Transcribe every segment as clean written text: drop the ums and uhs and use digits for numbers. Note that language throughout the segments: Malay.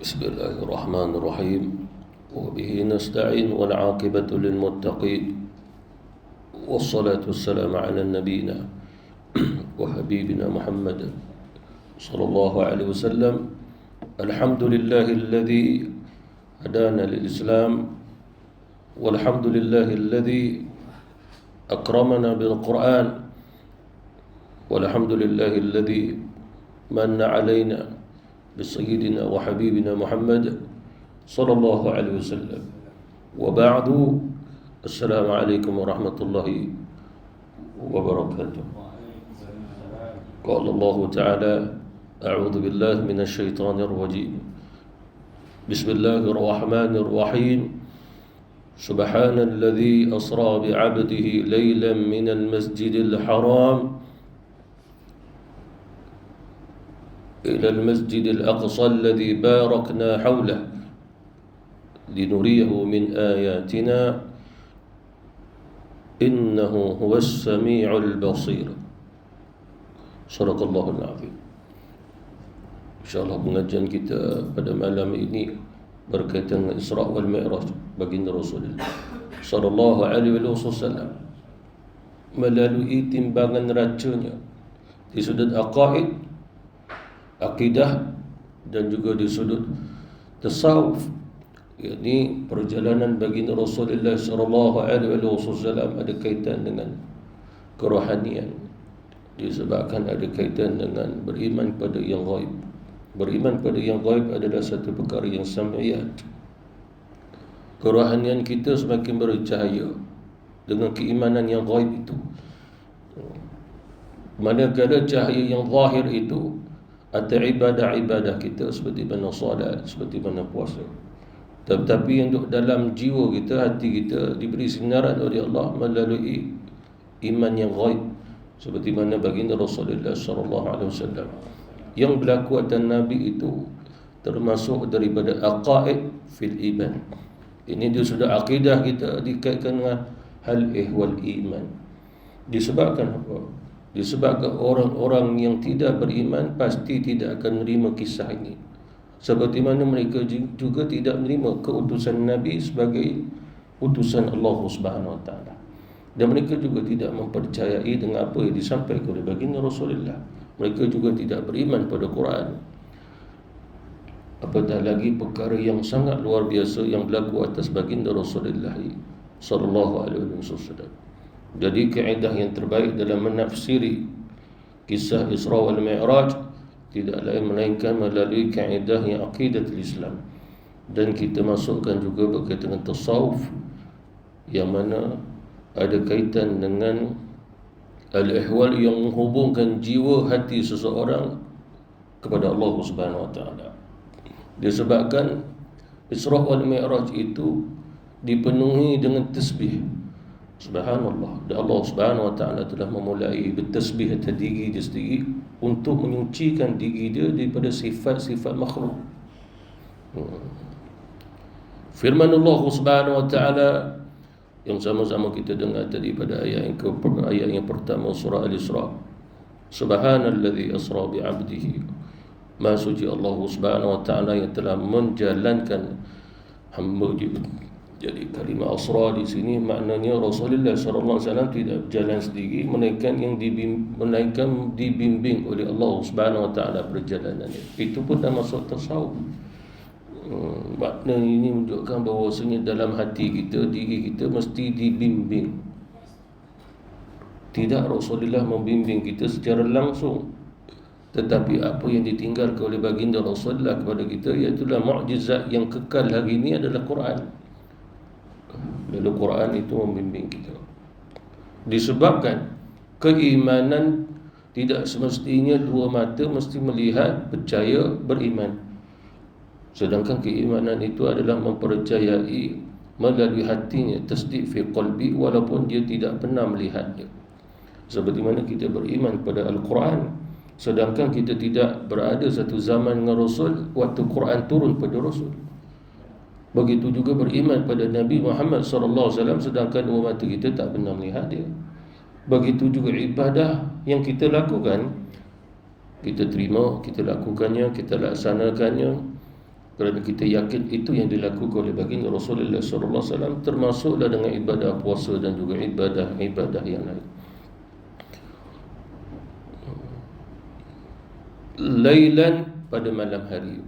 بسم الله الرحمن الرحيم وبه نستعين والعاقبة للمتقين والصلاة والسلام على نبينا وحبيبنا محمد صلى الله عليه وسلم. الحمد لله الذي هدانا للإسلام والحمد لله الذي أكرمنا بالقرآن والحمد لله الذي من علينا بسيدنا وحبيبنا محمد صلى الله عليه وسلم. وبعد، السلام عليكم ورحمة الله وبركاته. قال الله تعالى: أعوذ بالله من الشيطان الرجيم. بسم الله الرحمن الرحيم. سبحان الذي أسرى بعبده ليلا من المسجد الحرام إلى المسجد الأقصى الذي باركنا حوله لنريه من آياتنا إنه هو السميع البصير. صدق الله العظيم. InsyaAllah pengajian kita pada malam ini berkaitan dengan Isra' wal Mi'raj baginda Rasulullah sallallahu alaihi wasallam melalui timbangan racanya di sudut aqaid, akidah, dan juga di sudut tasawuf, yakni perjalanan baginda Rasulullah sallallahu alaihi wasallam ada kaitan dengan kerohanian, disebabkan ada kaitan dengan beriman pada yang ghaib. Beriman pada yang ghaib adalah satu perkara yang sam'iyat. Kerohanian kita semakin bercahaya dengan keimanan yang ghaib itu. Manakala cahaya yang zahir itu atau ibadah-ibadah kita seperti mana solat, seperti mana puasa, tetapi yang duduk dalam jiwa kita, hati kita diberi sinaran oleh Allah melalui iman yang ghaib, seperti mana baginda Rasulullah sallallahu alaihi wasallam. Yang berlaku atas Nabi itu termasuk daripada aqaid fil iman. Ini dia sudah akidah kita dikaitkan dengan hal ihwal iman. Disebabkan apa? Disebabkan orang-orang yang tidak beriman pasti tidak akan menerima kisah ini. Seperti mana mereka juga tidak menerima keutusan Nabi sebagai utusan Allah Subhanahu Wa Taala. Dan mereka juga tidak mempercayai dengan apa yang disampaikan oleh baginda Rasulullah. Mereka juga tidak beriman pada Quran. Apatah lagi perkara yang sangat luar biasa yang berlaku atas baginda Rasulullah sallallahu alaihi wasallam. Jadi kaedah yang terbaik dalam menafsiri kisah Isra wal Mi'raj tidak lain melainkan melalui kaedah yang aqidatul Islam. Dan kita masukkan juga berkaitan dengan tasawuf, yang mana ada kaitan dengan al-ihwal yang menghubungkan jiwa hati seseorang kepada Allah Subhanahu Wa Taala. Disebabkan Isra wal Mi'raj itu dipenuhi dengan tasbih. Subhanallah. Dan Allah Subhanahu Wa Taala telah memulai bertasbih atas diri dia sendiri untuk menyucikan diri dia daripada sifat-sifat makhluk. Firman Allah Subhanahu Wa Taala yang sama-sama kita dengar tadi pada ayat yang pertama surah Al-Isra. Subhanalladzi asra bi'abdihi. Maha suci Allah Subhanahu Wa Taala yang telah menjalankan hamba dia. Jadi kalimah asra di sini maknanya Rasulullah sallallahu alaihi wasallam tidak berjalan sendiri, melainkan dibimbing oleh Allah Subhanahu Wa Taala perjalanannya. Itu pun dah masuk tasawuf. Makna ini menunjukkan bahawasanya dalam hati kita, diri kita mesti dibimbing. Tidak Rasulullah membimbing kita secara langsung, tetapi apa yang ditinggalkan oleh baginda Rasulullah kepada kita, iaitulah mukjizat yang kekal hari ini adalah Quran. Lalu Quran itu membimbing kita. Disebabkan keimanan tidak semestinya dua mata mesti melihat, percaya, beriman. Sedangkan keimanan itu adalah mempercayai melalui hatinya, tasdik fi qalbi, walaupun dia tidak pernah melihatnya. Seperti mana kita beriman pada Al-Quran, sedangkan kita tidak berada satu zaman dengan Rasul waktu Quran turun pada Rasul. Begitu juga beriman pada Nabi Muhammad sallallahu alaihi wasallam, sedangkan dua mata kita tak pernah melihat dia. Begitu juga ibadah yang kita lakukan, kita terima, kita lakukannya, kita laksanakannya Kerana kita yakin itu yang dilakukan oleh baginda Rasulullah sallallahu alaihi wasallam, termasuklah dengan ibadah puasa dan juga ibadah yang lain. Lailan, pada malam hari,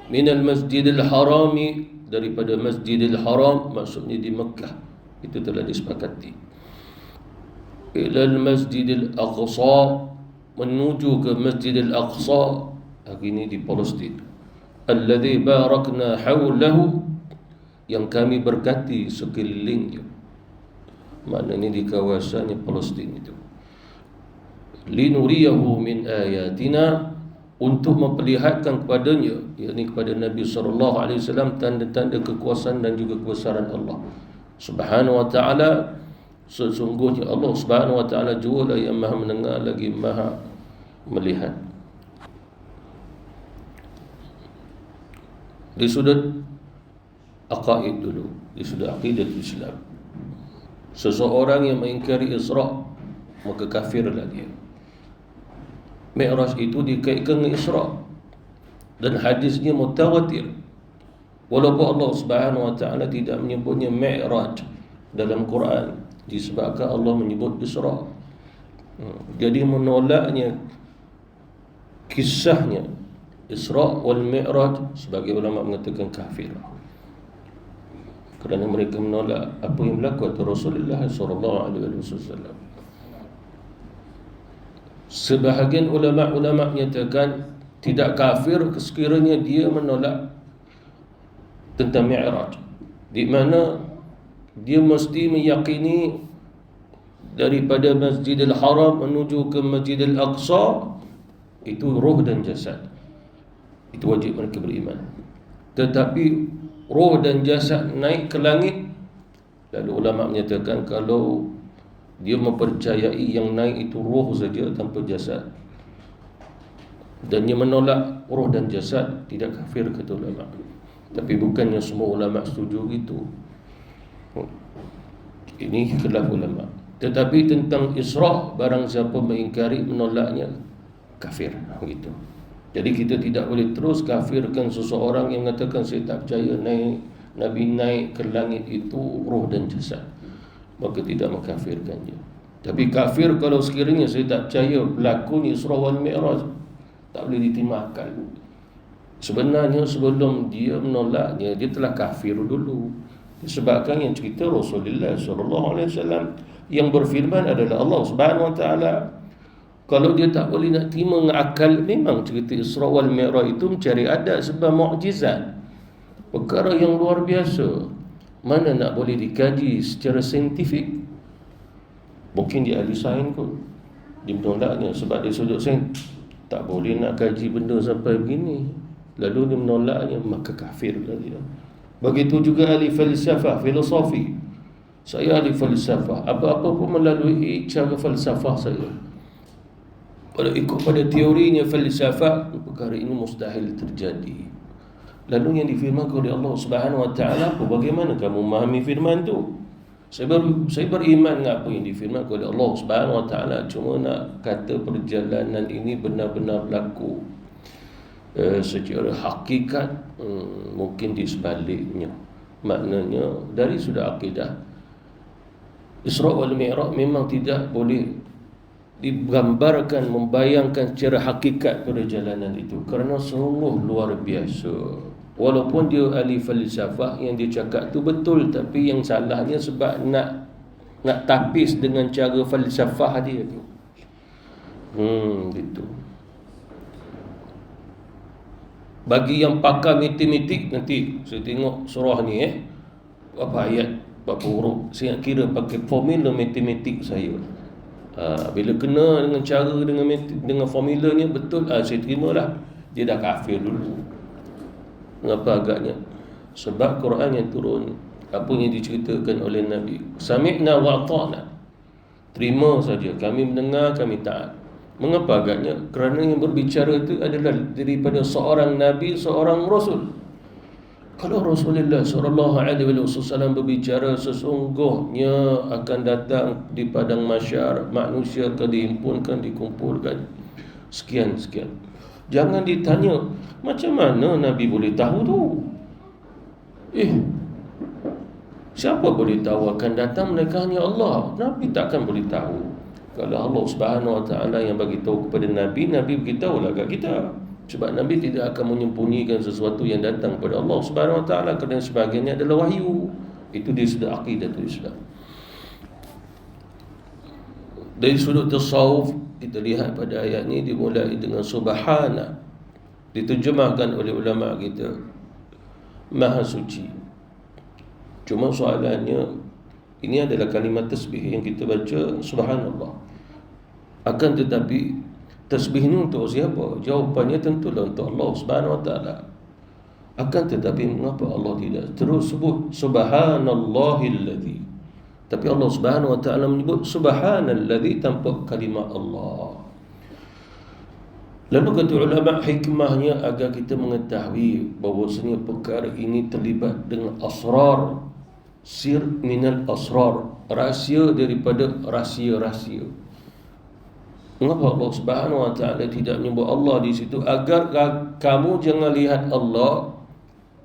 minal masjidil harami, daripada masjidil haram, maksudnya di Mekah, itu telah disepakati, ilal masjidil aqsa, menuju ke masjidil aqsa, hari ini di Palestin, alladhi barakna hawlahu, yang kami berkati sekelilingnya, maknanya di kawasannya Palestin itu, linuriyahu min ayatina, untuk memperlihatkan kepadanya, yakni kepada Nabi SAW, tanda-tanda kekuasaan dan juga kebesaran Allah Subhanahu wa ta'ala. Sesungguhnya Allah Subhanahu wa ta'ala jugalah yang maha mendengar lagi maha melihat. Di sudut aqaid dulu, di sudut aqidah Islam, seseorang yang mengingkari Isra' maka kafirlah dia. Mi'raj itu dikaitkan dengan Isra', dan hadisnya mutawatir, walaupun Allah Subhanahu wa ta'ala tidak menyebutnya Mi'raj dalam Quran, disebabkan Allah menyebut Isra'. Jadi menolaknya kisahnya Isra' wal Mi'raj, sebagai ulama mengatakan kafir, kerana mereka menolak apa yang berlaku atas Rasulullah sallallahu alaihi wasallam. Sebahagian ulama' menyatakan tidak kafir sekiranya dia menolak tentang Mi'raj, di mana dia mesti meyakini daripada Masjidil Haram menuju ke Masjidil Aqsa itu roh dan jasad, itu wajib mereka beriman. Tetapi roh dan jasad naik ke langit, lalu ulama' menyatakan kalau dia mempercayai yang naik itu roh saja tanpa jasad, dan dia menolak roh dan jasad, tidak kafir, kata ulama'. Tapi bukannya semua ulama' setuju gitu. Ini khilaf ulama'. Tetapi tentang Isra', barang siapa mengingkari, menolaknya, kafir, gitu. Jadi kita tidak boleh terus kafirkan seseorang yang mengatakan saya tak percaya Nabi naik ke langit itu roh dan jasad, maka tidak mengkafirkannya. Tapi kafir kalau sekiranya saya tak percaya berlakunya Isra' wal Mi'raj, tak boleh diterima akal. Sebenarnya sebelum dia menolaknya, dia telah kafir dulu, disebabkan yang cerita Rasulullah SAW yang berfirman adalah Allah Subhanahu wa ta'ala. Kalau dia tak boleh nak terima dengan akal, memang cerita Isra' wal Mi'raj itu mencari adat sebab mukjizat, perkara yang luar biasa, mana nak boleh dikaji secara saintifik. Mungkin dia ahli sains kot, dia menolaknya sebab dia sudut sains, tak boleh nak kaji benda sampai begini, lalu dia menolaknya, maka kafirlah dia. Begitu juga ahli falsafah, filosofi. Saya ahli falsafah, apa-apa pun melalui cara falsafah saya, kalau ikut pada teorinya falsafah, perkara ini mustahil terjadi. Lalu yang difirmankan oleh Allah Subhanahu wa ta'ala, bagaimana kamu memahami firman tu? Saya beriman dengan apa yang difirmankan oleh Allah Subhanahu wa ta'ala, cuma nak kata perjalanan ini benar-benar berlaku secara hakikat, mungkin di sebaliknya. Maknanya dari sudut akidah, Isra' wal Mi'raj memang tidak boleh digambarkan, membayangkan secara hakikat perjalanan itu, kerana sungguh luar biasa. Walaupun dia ahli falsafah, yang dia cakap tu betul, tapi yang salahnya sebab nak tapis dengan cara falsafah dia tu. Gitu. Bagi yang pakar matematik, nanti saya tengok surah ni berapa ayat, berapa huruf, saya nak kira pakai formula matematik saya. Bila kena dengan cara, dengan formulanya betul, saya terimalah. Dia dah kafir dulu. Mengapa agaknya? Sebab Quran yang turun, apa yang diceritakan oleh Nabi, sami'na wa ata'na, terima saja, kami mendengar, kami taat. Mengapa agaknya? Kerana yang berbicara itu adalah daripada seorang Nabi, seorang Rasul. Kalau Rasulullah SAW berbicara, sesungguhnya akan datang di padang mahsyar manusia akan dihimpunkan, dikumpulkan sekian-sekian. Jangan ditanya, macam mana Nabi boleh tahu tu? Siapa boleh tahu akan datang? Mereka hanya Allah. Nabi takkan boleh tahu. Kalau Allah Subhanahu Wa Taala yang bagi tahu kepada Nabi, Nabi beritahulah kat kita. Sebab Nabi tidak akan menyembunyikan sesuatu yang datang kepada Allah Subhanahu Wa Taala, kerana sebahagiannya adalah wahyu. Itu dia sudah aqidatul Islam. Dari sudut tasawuf, kita lihat pada ayat ini dimulai dengan subhana, diterjemahkan oleh ulama kita Maha Suci. Cuma soalannya, ini adalah kalimat tasbih yang kita baca subhanallah. Akan tetapi tasbih ini untuk siapa? Jawapannya tentulah untuk Allah Subhanahu Wa Taala. Akan tetapi mengapa Allah tidak terus sebut subhanallahilladzi? Tapi Allah Subhanahu Wa Taala menyebut subhanalladzi tanpa kalimah Allah. Lalu kata ulama, hikmahnya agar kita mengetahui bahawasanya perkara ini terlibat dengan asrar, sir minal asrar, rahsia daripada rahsia-rahsia. Mengapa Allah Subhanahu Wa Taala tidak menyebut Allah di situ? Agar kamu jangan lihat Allah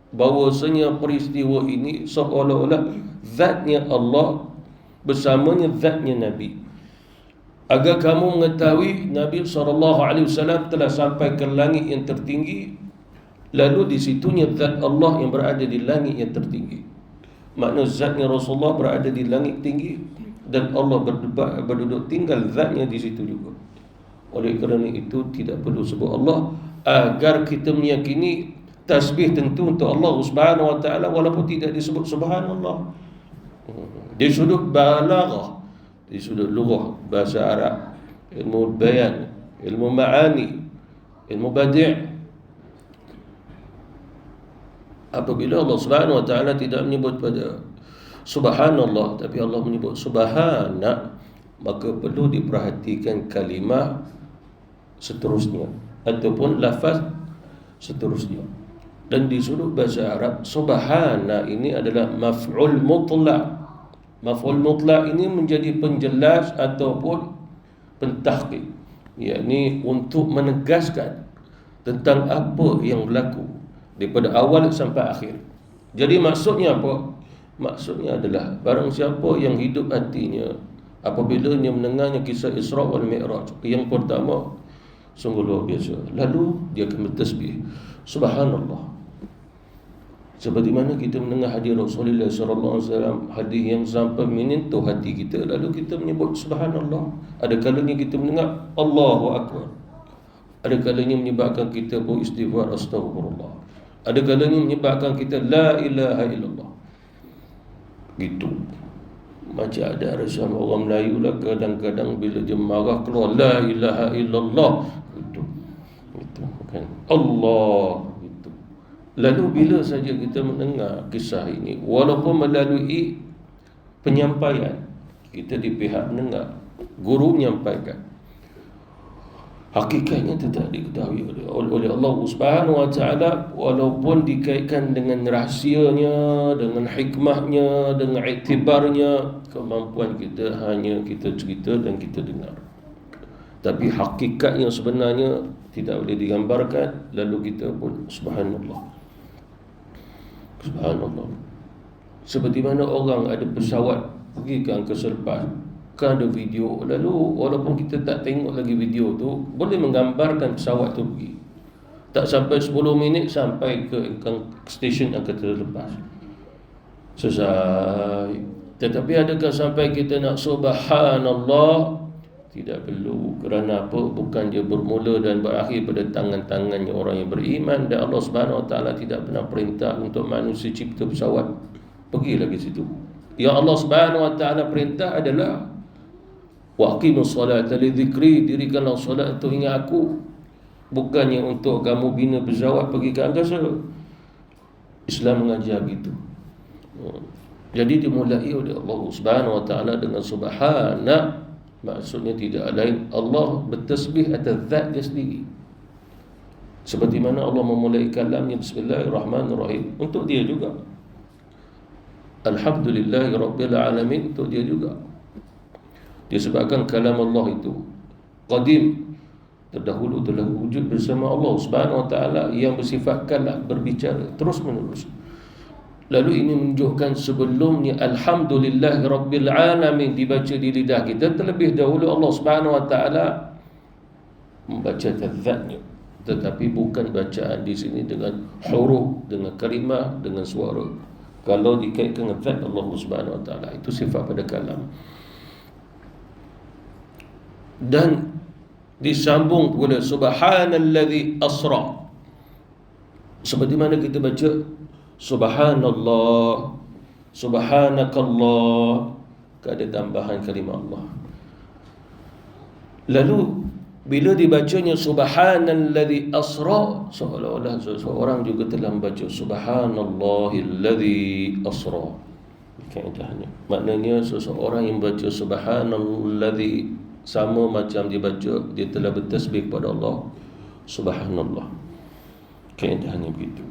bahawasanya peristiwa ini seolah-olah zatnya Allah bersamanya zatnya Nabi. Agar kamu mengetahui Nabi SAW telah sampai ke langit yang tertinggi, lalu di situnya zat Allah yang berada di langit yang tertinggi. Makna zatnya Rasulullah berada di langit tinggi, dan Allah berduduk tinggal zatnya di situ juga. Oleh kerana itu tidak perlu sebut Allah, agar kita meyakini tasbih tentu untuk Allah Subhanahu Wa Taala walaupun tidak disebut subhanallah. Di sudut balaghah, di sudut lughah bahasa Arab, ilmu bayan, ilmu ma'ani, ilmu badi', apabila Allah Subhanahu Wa Taala tidak menyebut pada subhanallah tapi Allah menyebut subhana, maka perlu diperhatikan kalimah seterusnya ataupun lafaz seterusnya. Dan di sudut bahasa Arab, subhana ini adalah maf'ul mutlaq. Maf'ul mutlaq ini menjadi penjelas ataupun pentahqiq, yakni untuk menegaskan tentang apa yang berlaku daripada awal sampai akhir. Jadi maksudnya apa? Maksudnya adalah barang siapa yang hidup hatinya apabila dia mendengarnya kisah Isra wal Mi'raj, yang pertama sungguh luar biasa, lalu dia akan bertasbih subhanallah. Seperti mana kita mendengar hadis Rasulullah SAW, hadis yang sampai menyentuh hati kita, lalu kita menyebut subhanallah. Ada kalanya kita mendengar Allahu Akbar, ada kalanya menyebabkan kita beristighfar astagfirullah, ada kalanya menyebabkan kita la ilaha illallah. Gitu. Macam ada rasanya orang Melayu lah, kadang-kadang bila dia marah keluar la ilaha illallah. Gitu kan, Allah. Lalu bila saja kita mendengar kisah ini, walaupun melalui penyampaian, kita di pihak mendengar, guru menyampaikan, hakikatnya tidak diketahui oleh Allah Subhanahu Wa Taala, walaupun dikaitkan dengan rahsianya, dengan hikmahnya, dengan iktibarnya. Kemampuan kita hanya kita cerita dan kita dengar, tapi hakikat yang sebenarnya tidak boleh digambarkan. Lalu kita pun subhanallah, subhanallah. Seperti mana orang ada pesawat pergi ke angkasa lepas, kan ada video, lalu walaupun kita tak tengok lagi video tu, boleh menggambarkan pesawat tu pergi. Tak sampai 10 minit sampai ke stesen angkasa lepas, selesai. Tetapi adakah sampai kita nak subhanallah? Tidak perlu. Kerana apa? Bukan dia bermula dan berakhir pada tangan-tangannya orang yang beriman. Dan Allah Subhanahu Wa Taala tidak pernah perintah untuk manusia cipta pesawat pergi lagi situ. Yang Allah Subhanahu Wa Taala perintah adalah wa aqimus salata li dzikri, dirikanlah solat untuk ingat aku. Bukannya untuk kamu bina pesawat pergi ke angkasa. Islam mengajar begitu. Jadi dimulai oleh Allah Subhanahu Wa Taala dengan subhana. Maksudnya tidak lain, Allah bertasbih atas zat dia sendiri. Seperti mana Allah memulai kalamnya bismillahirrahmanirrahim, untuk dia juga. Alhamdulillahi Rabbil Alamin, untuk dia juga. Disebabkan kalam Allah itu qadim, terdahulu telah wujud bersama Allah Subhanahu wa taala yang bersifat kalam, berbicara terus menerus. Lalu ini menunjukkan sebelumnya alhamdulillah rabbil alamin dibaca di lidah kita, terlebih dahulu Allah Subhanahu wa taala membaca zatnya, tetapi bukan bacaan di sini dengan huruf, dengan kalimah, dengan suara. Kalau dikaitkan dengan zat Allah Subhanahu wa taala, itu sifat pada kalam. Dan disambung pula subhanallazi asra, seperti mana kita baca subhanallah, subhanakallah, ada tambahan kalimah Allah. Lalu bila dibacanya subhanallazi asra, seolah-olah seseorang juga telah membaca subhanallahilladzi asra. Kaidahnya maknanya seseorang yang baca subhanallazi sama macam dia baca, dia telah bertasbih kepada Allah subhanallah. Kaidahnya begitu.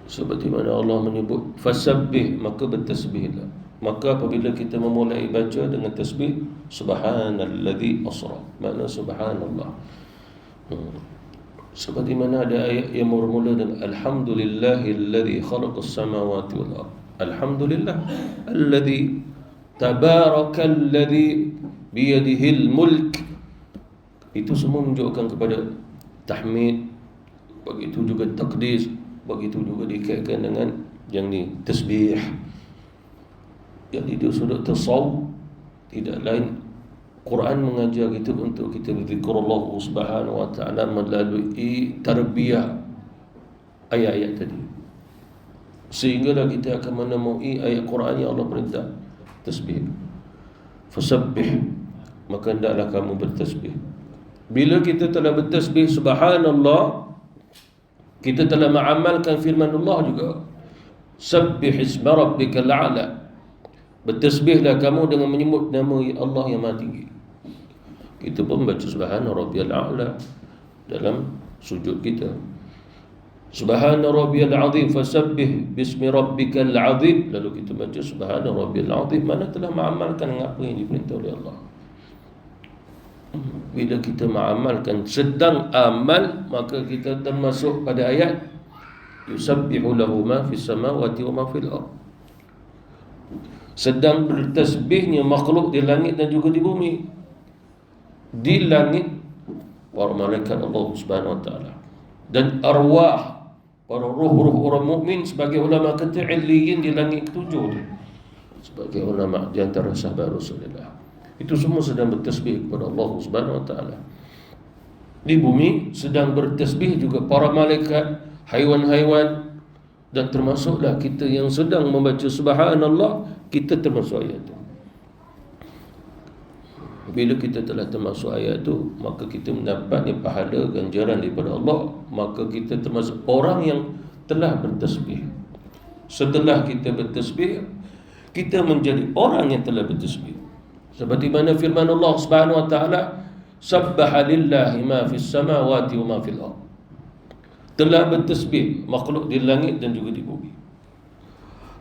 Seperti mana Allah menyebut fasabbih, maka bertasbihlah. Maka apabila kita memulai baca dengan tasbih subhanalladzi asra, makna subhanallah. Seperti mana ada ayat yang bermula dengan alhamdulillahilladzi khalaqas samawati wal ardh. Alhamdulillah alladzi tabarakalladzi biyadihil mulk. Itu semua menunjukkan kepada tahmid, begitu juga taqdis, begitu juga dikaitkan dengan yang ni tasbih. Jadi di sudut tasawuf tidak lain, Quran mengajar kita untuk kita berzikir Allah Subhanahu wa taala melalui tarbiyah ayat-ayat tadi, sehinggalah kita akan menemui ayat Quran yang Allah perintah tasbih. Fasabbih, maka hendaklah kamu bertasbih. Bila kita telah bertasbih subhanallah, kita telah mengamalkan firman Allah juga, sabbih isma rabbikal a'la. Bertasbihlah kamu dengan menyebut nama Allah yang Maha Tinggi. Kita pun baca subhana rabbiyal a'la dalam sujud kita. Subhana rabbiyal azim, fasabbih bismi rabbikal azim. Lalu kita baca subhana rabbiyal azim, mana telah mengamalkan apa yang diperintah oleh Allah. Bila kita mengamalkan, sedang amal, maka kita termasuk pada ayat yusabbihu lahu ma fis samawati wa ma fil ardh. Sedang bertasbihnya makhluk di langit dan juga di bumi. Di langit para malaikat Allah Subhanahu wa taala, dan arwah para ruh-ruh orang mukmin, sebagai ulama kata illiyin di langit ketujuh tu, sebagai ulama di antara sahabat Rasulullah. Itu semua sedang bertasbih kepada Allah Subhanahu wa taala. Di bumi sedang bertasbih juga para malaikat, haiwan-haiwan, dan termasuklah kita yang sedang membaca subhanallah, kita termasuk ayat itu. Bila kita telah termasuk ayat itu, maka kita mendapatnya pahala ganjaran daripada Allah. Maka kita termasuk orang yang telah bertasbih. Setelah kita bertasbih, kita menjadi orang yang telah bertasbih. Seperti mana firman Allah Subhanahu wa taala, sabbaha lillahi ma fis samawati wa ma fil ardh. Telah bertasbih makhluk di langit dan juga di bumi.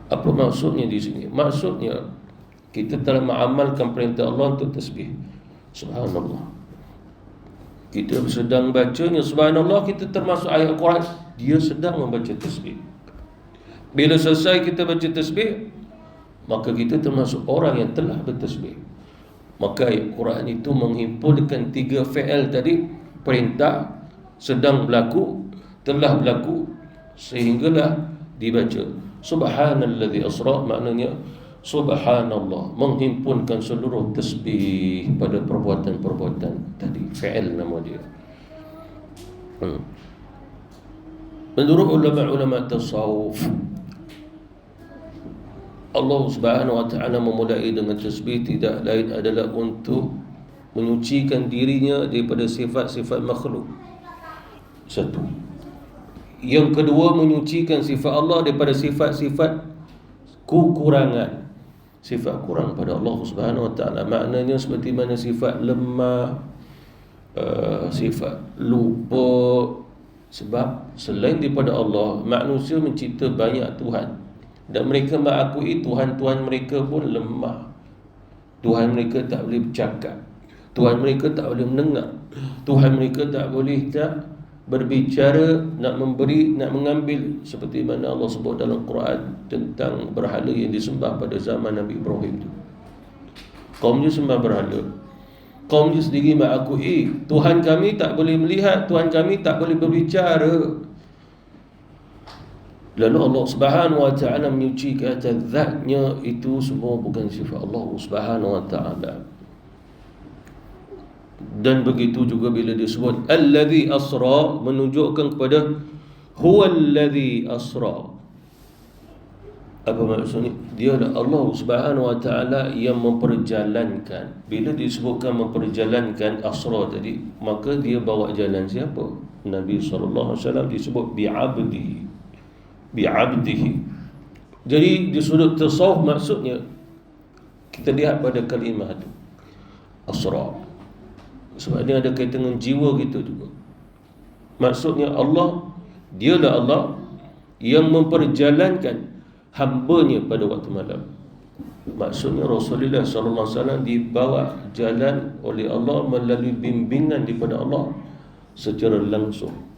Apa maksudnya di sini? Maksudnya kita telah mengamalkan perintah Allah untuk tasbih subhanallah. Kita sedang bacanya subhanallah, kita termasuk ayat Quran, dia sedang membaca tasbih. Bila selesai kita baca tasbih, maka kita termasuk orang yang telah bertasbih. Maka ayat Quran itu menghimpunkan tiga fi'il tadi, perintah, sedang berlaku, telah berlaku, sehinggalah dibaca subhanalladzi asra, maknanya subhanallah menghimpunkan seluruh tasbih pada perbuatan-perbuatan tadi, fi'il nama dia. Menurut ulama-ulama tasawuf, Allah Subhanahu wa taala memulai dengan tasbih tidak lain adalah untuk menyucikan dirinya daripada sifat-sifat makhluk. Satu. Yang kedua, menyucikan sifat Allah daripada sifat-sifat kekurangan. Sifat kurang pada Allah Subhanahu wa taala, maknanya seperti mana sifat lemah, sifat lupa. Sebab selain daripada Allah, manusia mencipta banyak Tuhan, dan mereka mengakui Tuhan-Tuhan mereka pun lemah. Tuhan mereka tak boleh bercakap, Tuhan mereka tak boleh mendengar, Tuhan mereka tak boleh tak berbicara, nak memberi, nak mengambil, seperti mana Allah sebut dalam Quran tentang berhala yang disembah pada zaman Nabi Ibrahim tu. Kaum dia sembah berhala, kaum dia sendiri mengakui Tuhan kami tak boleh melihat, Tuhan kami tak boleh berbicara. Lalu Allah Subhanahu wa taala menyuci kata zatnya itu semua bukan sifat Allah Subhanahu wa taala. Dan begitu juga bila disebut allazi asra, menunjukkan kepada huwallazi asra. Apa maksudnya? Dia adalah Allah Subhanahu wa taala yang memperjalankan. Bila disebutkan memperjalankan asra tadi, maka dia bawa jalan siapa? Nabi sallallahu alaihi wasallam disebut bi'abdihi. Jadi di sudut tasawuf maksudnya kita lihat pada kalimah itu asra, sebab dia ada kaitan dengan jiwa kita juga. Maksudnya Allah, dia adalah Allah yang memperjalankan hambanya pada waktu malam. Maksudnya Rasulullah sallallahu alaihi wasallam dibawa jalan oleh Allah melalui bimbingan daripada Allah secara langsung.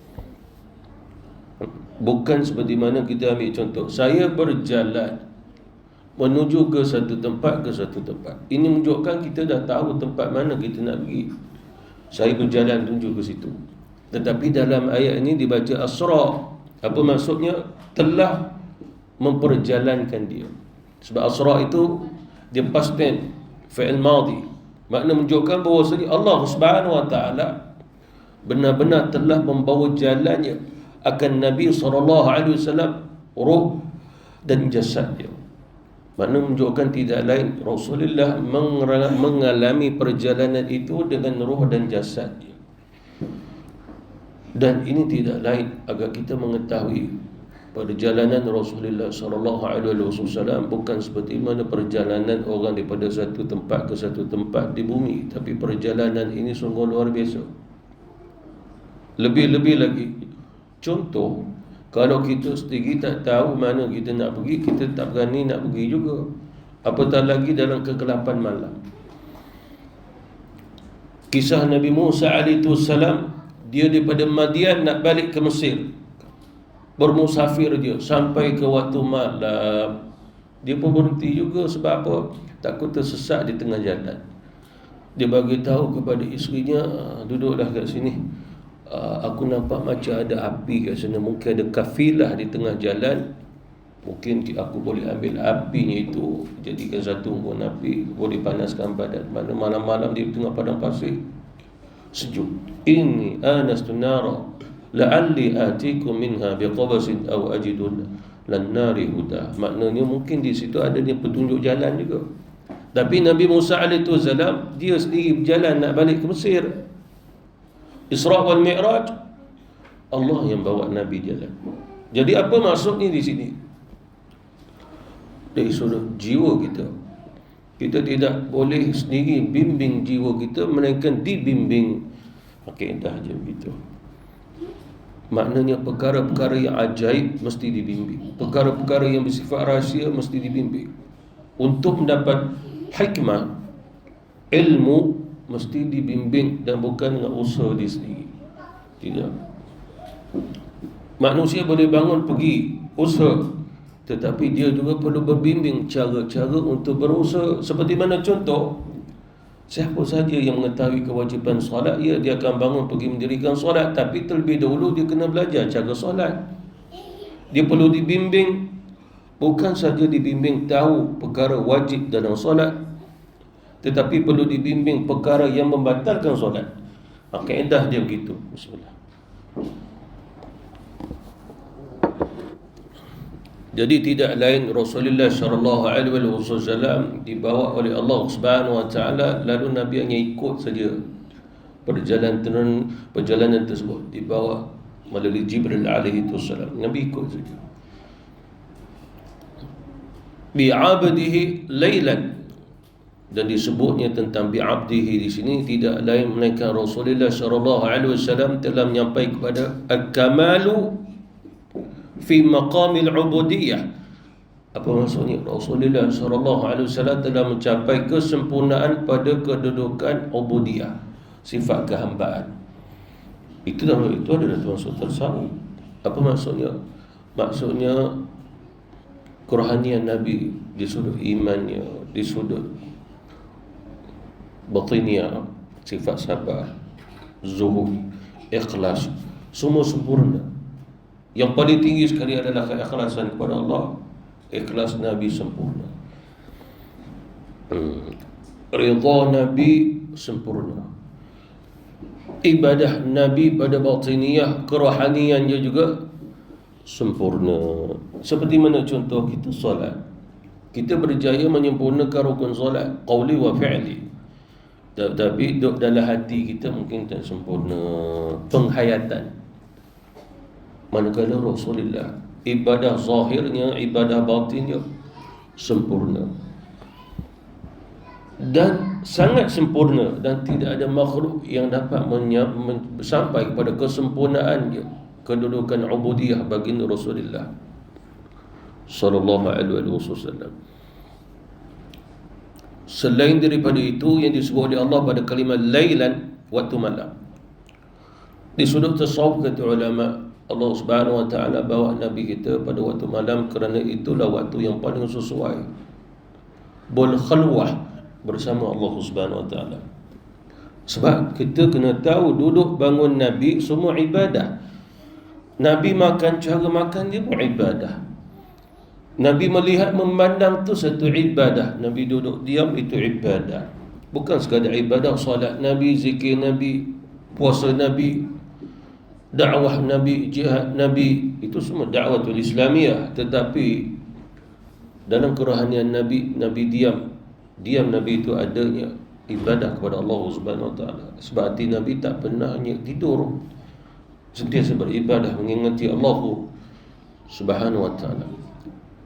Bukan seperti mana kita ambil contoh, saya berjalan menuju ke satu tempat, ini menunjukkan kita dah tahu tempat mana kita nak pergi. Saya berjalan menuju ke situ. Tetapi dalam ayat ini dibaca asra. Apa maksudnya? Telah memperjalankan dia. Sebab asra itu dia past tense, fi'il madhi. Makna menunjukkan bahawasanya Allah Subhanahu wa taala benar-benar telah membawa jalannya akan Nabi SAW, ruh dan jasad dia. Makna menunjukkan tidak lain Rasulullah mengalami perjalanan itu dengan ruh dan jasad dia. Dan ini tidak lain agar kita mengetahui perjalanan Rasulullah SAW bukan seperti mana perjalanan orang daripada satu tempat ke satu tempat di bumi, tapi perjalanan ini sungguh luar biasa. Lebih-lebih lagi, contoh, kalau kita sendiri tak tahu mana kita nak pergi, kita tak berani nak pergi juga, apatah lagi dalam kegelapan malam. Kisah Nabi Musa alaihissalam, dia daripada Madian nak balik ke Mesir, bermusafir dia sampai ke waktu malam. Dia pun berhenti juga, sebab apa? Takut tersesat di tengah jalan. Dia bagi tahu kepada isterinya, duduklah kat sini, aku nampak macam ada api kat sana, mungkin ada kafilah di tengah jalan, mungkin aku boleh ambil apinya itu, jadikan satu unggun api, boleh panaskan badan. Pada malam-malam di tengah padang pasir sejuk, inni anastu nara la'alli atikum minha biqabasin aw ajidun lan nari huda. Maknanya mungkin di situ ada dia petunjuk jalan juga. Tapi Nabi Musa alaihissalam dia sendiri berjalan nak balik ke Mesir. Isra wal Mi'raj, Allah yang bawa Nabi jalan. Jadi apa maksudnya di sini? Dari sudut jiwa kita, kita tidak boleh sendiri bimbing jiwa kita, melainkan dibimbing. Kaedah je begitu. Maknanya perkara-perkara yang ajaib mesti dibimbing, perkara-perkara yang bersifat rahsia mesti dibimbing. Untuk mendapat hikmah, ilmu mesti dibimbing dan bukan dengan usaha dia sendiri. Tidak. Manusia boleh bangun pergi usaha, tetapi dia juga perlu berbimbing cara-cara untuk berusaha. Seperti mana contoh, siapa saja yang mengetahui kewajipan solat, dia akan bangun pergi mendirikan solat, tapi terlebih dahulu dia kena belajar cara solat. Dia perlu dibimbing, bukan saja dibimbing tahu perkara wajib dalam solat, tetapi perlu dibimbing perkara yang membatalkan solat. Kaedah dia begitu. Bismillah. Jadi tidak lain Rasulullah sallallahu alaihi wasallam dibawa oleh Allah Subhanahu wa taala, lalu Nabi hanya ikut saja perjalanan tersebut, dibawa melalui Jibril alaihi wasallam. Nabi ikut saja. Bi'abdihi lailan, dan disebutnya tentang bi'abdihi di sini tidak lain melainkan Rasulullah sallallahu alaihi wasallam telah menyampaikan kepada al-kamalu fi maqamil ubudiyah. Apa maksudnya? Rasulullah sallallahu alaihi wasallam telah mencapai kesempurnaan pada kedudukan ubudiyah. sifat kehambaan. Itu adalah termasuk tasawuf. Apa maksudnya? Maksudnya kerohanian Nabi di sudut imannya, di sudut batinnya, sifat sabar, zuhud, ikhlas, semua sempurna. Yang paling tinggi sekali adalah keikhlasan kepada Allah. Ikhlas Nabi sempurna. Ridha Nabi sempurna. Ibadah Nabi pada batiniyah, kerohaniannya juga sempurna. Seperti mana contoh kita solat. Kita berjaya menyempurnakan rukun solat qauli wa fi'li. Tapi dalam hati kita mungkin tak sempurna penghayatan. Manakala Rasulullah ibadah zahirnya, ibadah batinnya sempurna dan sangat sempurna, dan tidak ada makhluk yang dapat sampai kepada kesempurnaannya kedudukan ubudiyah baginda Rasulullah sallallahu alaihi wasallam. Selain daripada itu yang disebut oleh Allah pada kalimat lailan, waktu malam. Di sudut tasawuf kata ulama, Allah Subhanahu wa taala bawa Nabi kita pada waktu malam kerana itulah waktu yang paling sesuai berkhalwah bersama Allah Subhanahu wa taala. Sebab kita kena tahu duduk bangun Nabi semua ibadah. Nabi makan, cara makan dia pun ibadah. Nabi melihat memandang tu satu ibadah. Nabi duduk diam itu ibadah. Bukan sekadar ibadah solat Nabi, zikir Nabi, puasa Nabi, dakwah Nabi, jihad Nabi, itu semua dakwatul Islamiyah. Tetapi dalam kerohanian Nabi, Nabi diam Nabi itu adanya ibadah kepada Allah Subhanahu wa taala. Sebab hati Nabi tak pernah tidur, sentiasa beribadah mengingati Allah Subhanahu wa taala.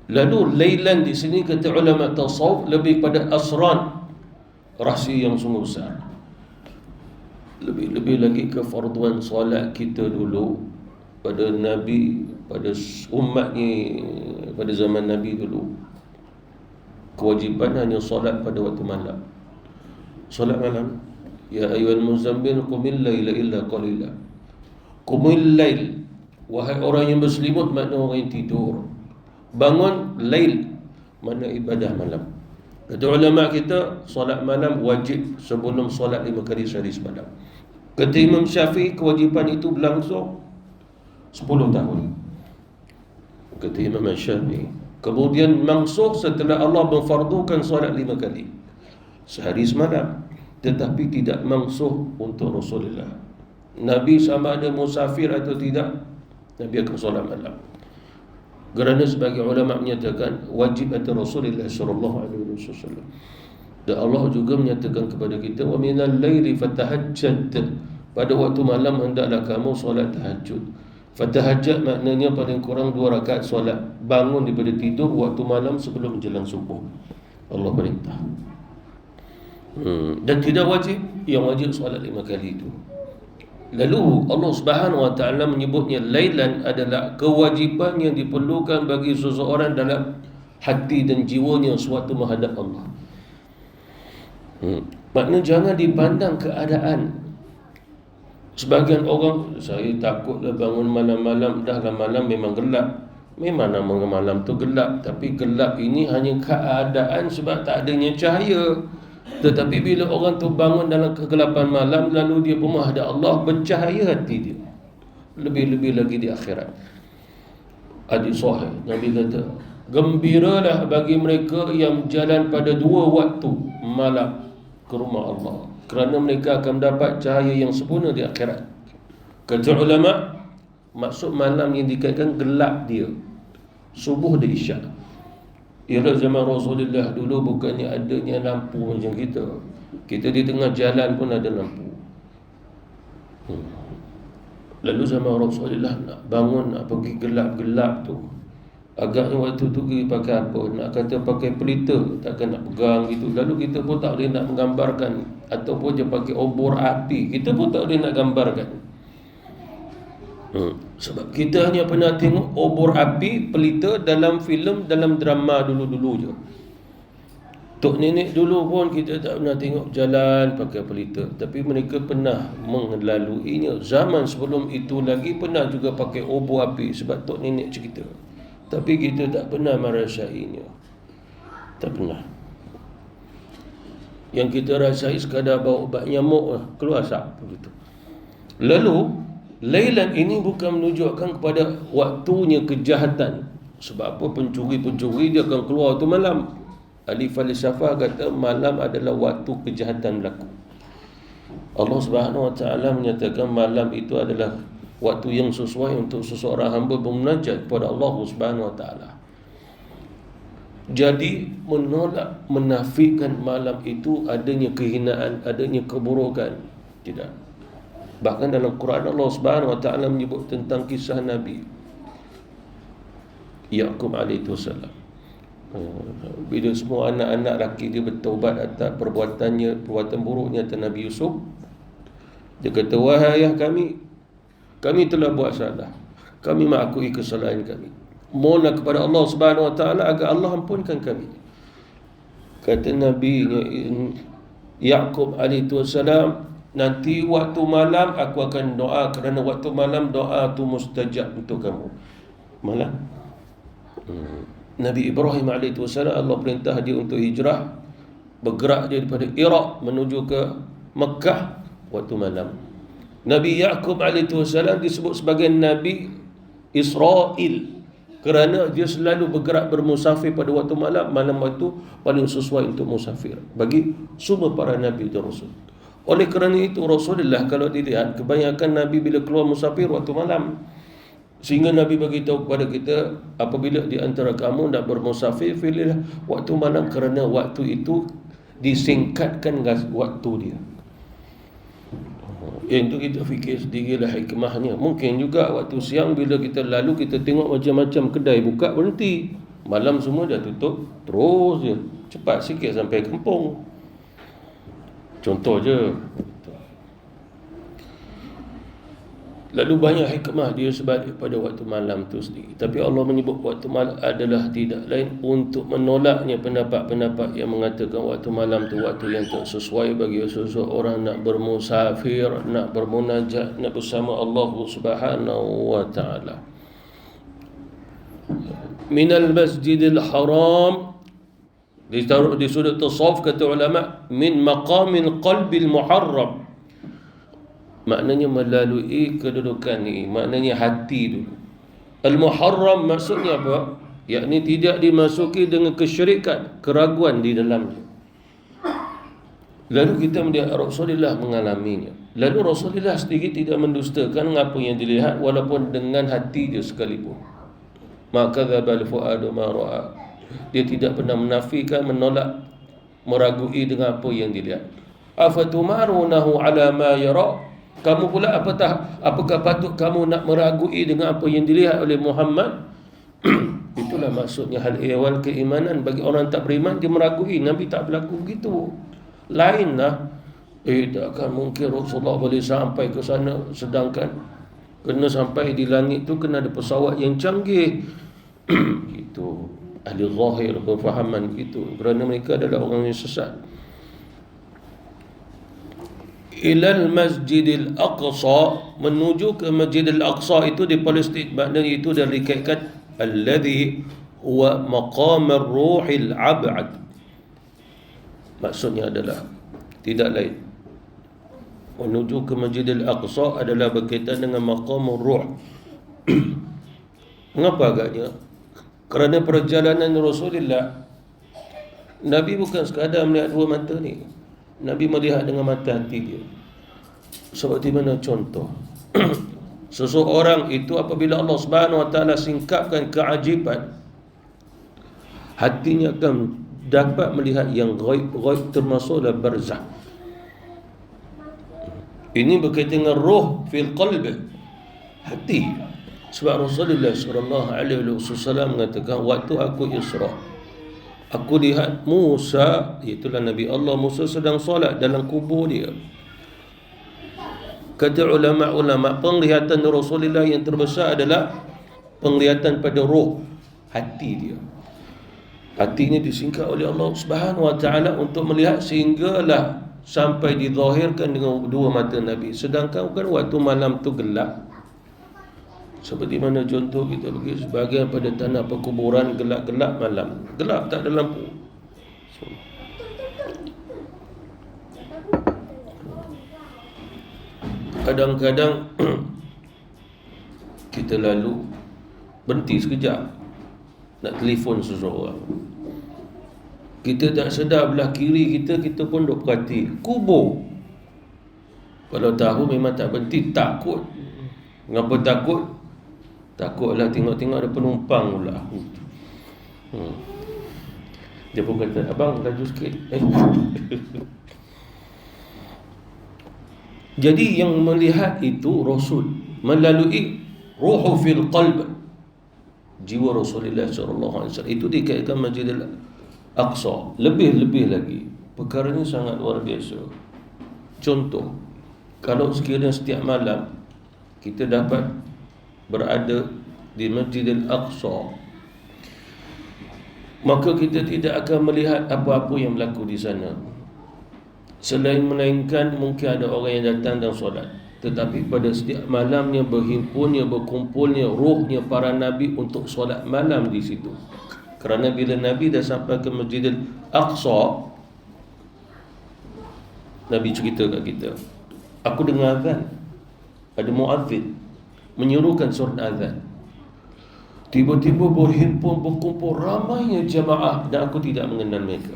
Lalu lailan di sini kata ulama tasawuf lebih pada asran, rahsia yang sungguh besar. Lebih lagi kefarduan solat kita dulu pada Nabi, pada umat ni, pada zaman Nabi dulu. Kewajipan hanya solat pada waktu malam. Solat malam. Ya ayyuhal muzammil qumil laila illa qalila. Qumil lail, wahai orang yang berselimut, makna orang yang tidur. Bangun lail, mana ibadah malam. Kata ulama kita, solat malam wajib sebelum solat 5 kali sehari semalam. Kata Imam Syafi'i, kewajipan itu berlangsung 10 tahun. Kata Imam Syafi'i, kemudian mansuh setelah Allah memfardukan solat 5 kali sehari semalam. Tetapi tidak mansuh untuk Rasulullah. Nabi sama ada musafir atau tidak, Nabi akan solat malam. Kerana sebagai ulama menyatakan wajib atas Rasulullah sallallahu alaihi wasallam. Dan Allah juga menyatakan kepada kita, wa minal laili fatahajjad, pada waktu malam hendaklah kamu solat tahajud. Fatahajjad maknanya paling kurang 2 rakaat solat bangun daripada tidur waktu malam sebelum menjelang subuh. Allah perintah. Dan tidak wajib, yang wajib solat 5 kali itu. Lalu Allah Subhanahu wa taala menyebutnya lailan adalah kewajipan yang diperlukan bagi seseorang dalam hati dan jiwanya sewaktu menghadap Allah. Maknanya jangan dipandang keadaan. Sebagian orang, saya takutlah bangun malam-malam, dah malam memang gelap. Memang nama malam tu gelap, tapi gelap ini hanya keadaan sebab tak adanya cahaya. Tetapi bila orang tu bangun dalam kegelapan malam, lalu dia pun menghadap Allah, bercahaya hati dia. Lebih-lebih lagi di akhirat. Hadis sahih Nabi kata, gembiralah bagi mereka yang jalan pada 2 waktu malam ke rumah Allah, kerana mereka akan mendapat cahaya yang sempurna di akhirat. Kata ulama, maksud malam yang dikaitkan gelap dia, subuh dan isyak. Ialah zaman Rasulullah dulu bukannya adanya lampu macam kita. Kita di tengah jalan pun ada lampu. Lalu zaman Rasulullah nak bangun, nak pergi gelap-gelap tu, agaknya waktu tu pergi pakai apa? Nak kata pakai pelita, takkan nak pegang gitu. Lalu kita pun tak boleh nak menggambarkan, ataupun je pakai obor api, kita pun tak boleh nak gambarkan. Sebab kita hanya pernah tengok obor api, pelita dalam filem, dalam drama dulu-dulu je. Tok nenek dulu pun kita tak pernah tengok jalan pakai pelita, tapi mereka pernah melaluinya. Zaman sebelum itu lagi pernah juga pakai obor api, sebab tok nenek cerita. Tapi kita tak pernah merasainya. Tak pernah. Yang kita rasai sekadar bau ubat nyamuk keluar asap begitu. Lalu lailan ini bukan menunjukkan kepada waktunya kejahatan. Sebab apa? Pencuri-pencuri dia akan keluar waktu malam. Ahli falsafah kata malam adalah waktu kejahatan berlaku. Allah Subhanahu Wa Taala menyatakan malam itu adalah waktu yang sesuai untuk seseorang hamba bermunajat kepada Allah Subhanahu Wa Taala. Jadi menolak, menafikan malam itu adanya kehinaan, adanya keburukan, tidak. Bahkan dalam Quran Allah Subhanahu Wa Taala menyebut tentang kisah Nabi Yaqub alaihi salam. Bila semua anak-anak lelaki dia bertaubat atas perbuatan buruknya atas Nabi Yusuf, dia kata, wahai ayah kami telah buat salah, kami mengakui kesalahan kami, mohonlah kepada Allah Subhanahu Wa Taala agar Allah ampunkan kami. Kata Nabi Yaqub alaihi salam, nanti waktu malam aku akan doa, kerana waktu malam doa tu mustajab untuk kamu. Malam Nabi Ibrahim AS, Allah perintah dia untuk hijrah, bergerak dia daripada Iraq menuju ke Mekah waktu malam. Nabi Yaqub AS disebut sebagai Nabi Israel kerana dia selalu bergerak bermusafir pada waktu malam. Malam waktu paling sesuai untuk musafir bagi semua para Nabi dan Rasul. Oleh kerana itu Rasulullah kalau dilihat kebanyakan Nabi bila keluar musafir waktu malam. Sehingga Nabi beritahu kepada kita, apabila di antara kamu nak bermusafir, pilihlah waktu malam kerana waktu itu disingkatkan waktu dia. Yang itu kita fikir sendirilah hikmahnya. Mungkin juga waktu siang bila kita lalu, kita tengok macam-macam kedai buka berhenti. Malam semua dah tutup, terus je. Cepat sikit sampai kampung. Contoh je. Lalu banyak hikmah dia sebalik pada waktu malam tu sendiri. Tapi Allah menyebut waktu malam adalah tidak lain untuk menolaknya pendapat-pendapat yang mengatakan waktu malam tu waktu yang tak sesuai bagi seseorang nak bermusafir, nak bermunajat, nak bersama Allah Subhanahu Wa Taala. Minal Masjidil Haram, ditaruh di sudut tasawuf kata ulama, min maqamil qalbil muharram. Maknanya melalui kedudukan ni, maknanya hati dulu. Al-Muharram maksudnya apa? Yakni tidak dimasuki dengan kesyirikan, keraguan di dalamnya. Lalu kita melihat Rasulullah mengalaminya. Lalu Rasulullah sendiri tidak mendustakan apa yang dilihat walaupun dengan hati dia sekalipun. Maka dzabal fuadu ma ra'a. Dia tidak pernah menafikan, menolak, meragui dengan apa yang dilihat. Afatumarunahu ala ma yara. Kamu pula apakah patut kamu nak meragui dengan apa yang dilihat oleh Muhammad? Itulah maksudnya hal ehwal keimanan. Bagi orang tak beriman, dia meragui. Nabi tak berlaku begitu. Lainlah, takkan mungkin Rasulullah boleh sampai ke sana, sedangkan kena sampai di langit tu kena ada pesawat yang canggih. Itu ahli zahir berfahaman begitu, kerana mereka adalah orang yang sesat. Ilal Masjidil Aqsa, menuju ke Masjidil Aqsa itu di Palestin. Maknanya itu dari dikaitkan alladhi huwa maqamar ruhil ab'ad. Maksudnya adalah tidak lain, menuju ke Masjidil Aqsa adalah berkaitan dengan maqamur ruh. Mengapa agaknya? Kerana perjalanan Rasulullah, Nabi bukan sekadar melihat dua mata ni, Nabi melihat dengan mata hati dia. Seperti mana contoh? Seseorang itu apabila Allah Subhanahu Wa Taala singkapkan keajiban, hatinya akan dapat melihat yang ghaib termasuklah barzakh. Ini berkaitan dengan roh fil qalbi, hati. Sebab Rasulullah sallallahu alaihi wasallam mengatakan, waktu aku Isra, aku lihat Musa, itulah Nabi Allah Musa, sedang solat dalam kubur dia. Kata ulama-ulama, penglihatan Rasulullah yang terbesar adalah penglihatan pada roh, hati dia. Hatinya disingkat oleh Allah Subhanahu wa taala untuk melihat sehinggalah sampai dizahirkan dengan dua mata Nabi. Sedangkan kan waktu malam tu gelap. Seperti mana contoh kita pergi sebahagian pada tanah perkuburan, gelap-gelap malam. Gelap, tak ada lampu. Kadang-kadang kita lalu berhenti sekejap nak telefon seseorang. Kita tak sedar belah kiri kita pun duk perhati kubur. Kalau tahu memang tak berhenti, takut. Mengapa takut? Takutlah tengok-tengok ada penumpang pula. Dia pun kata, abang laju sikit. Jadi yang melihat itu Rasul melalui ruhu fil qalb, jiwa Rasulullah SAW. Itu dikaitkan Masjidil Aqsa. Lebih-lebih lagi, perkara ini sangat luar biasa. Contoh, kalau sekiranya setiap malam kita dapat berada di Masjidil Aqsa, maka kita tidak akan melihat apa-apa yang berlaku di sana, melainkan mungkin ada orang yang datang dan solat. Tetapi pada setiap malamnya berhimpunnya, berkumpulnya ruhnya para Nabi untuk solat malam di situ. Kerana bila Nabi dah sampai ke Masjidil Aqsa, Nabi cerita kat kita, aku dengar azan, ada muazzin menyuruhkan surat azan. Tiba-tiba berhimpun, berkumpul ramainya jamaah dan aku tidak mengenal mereka.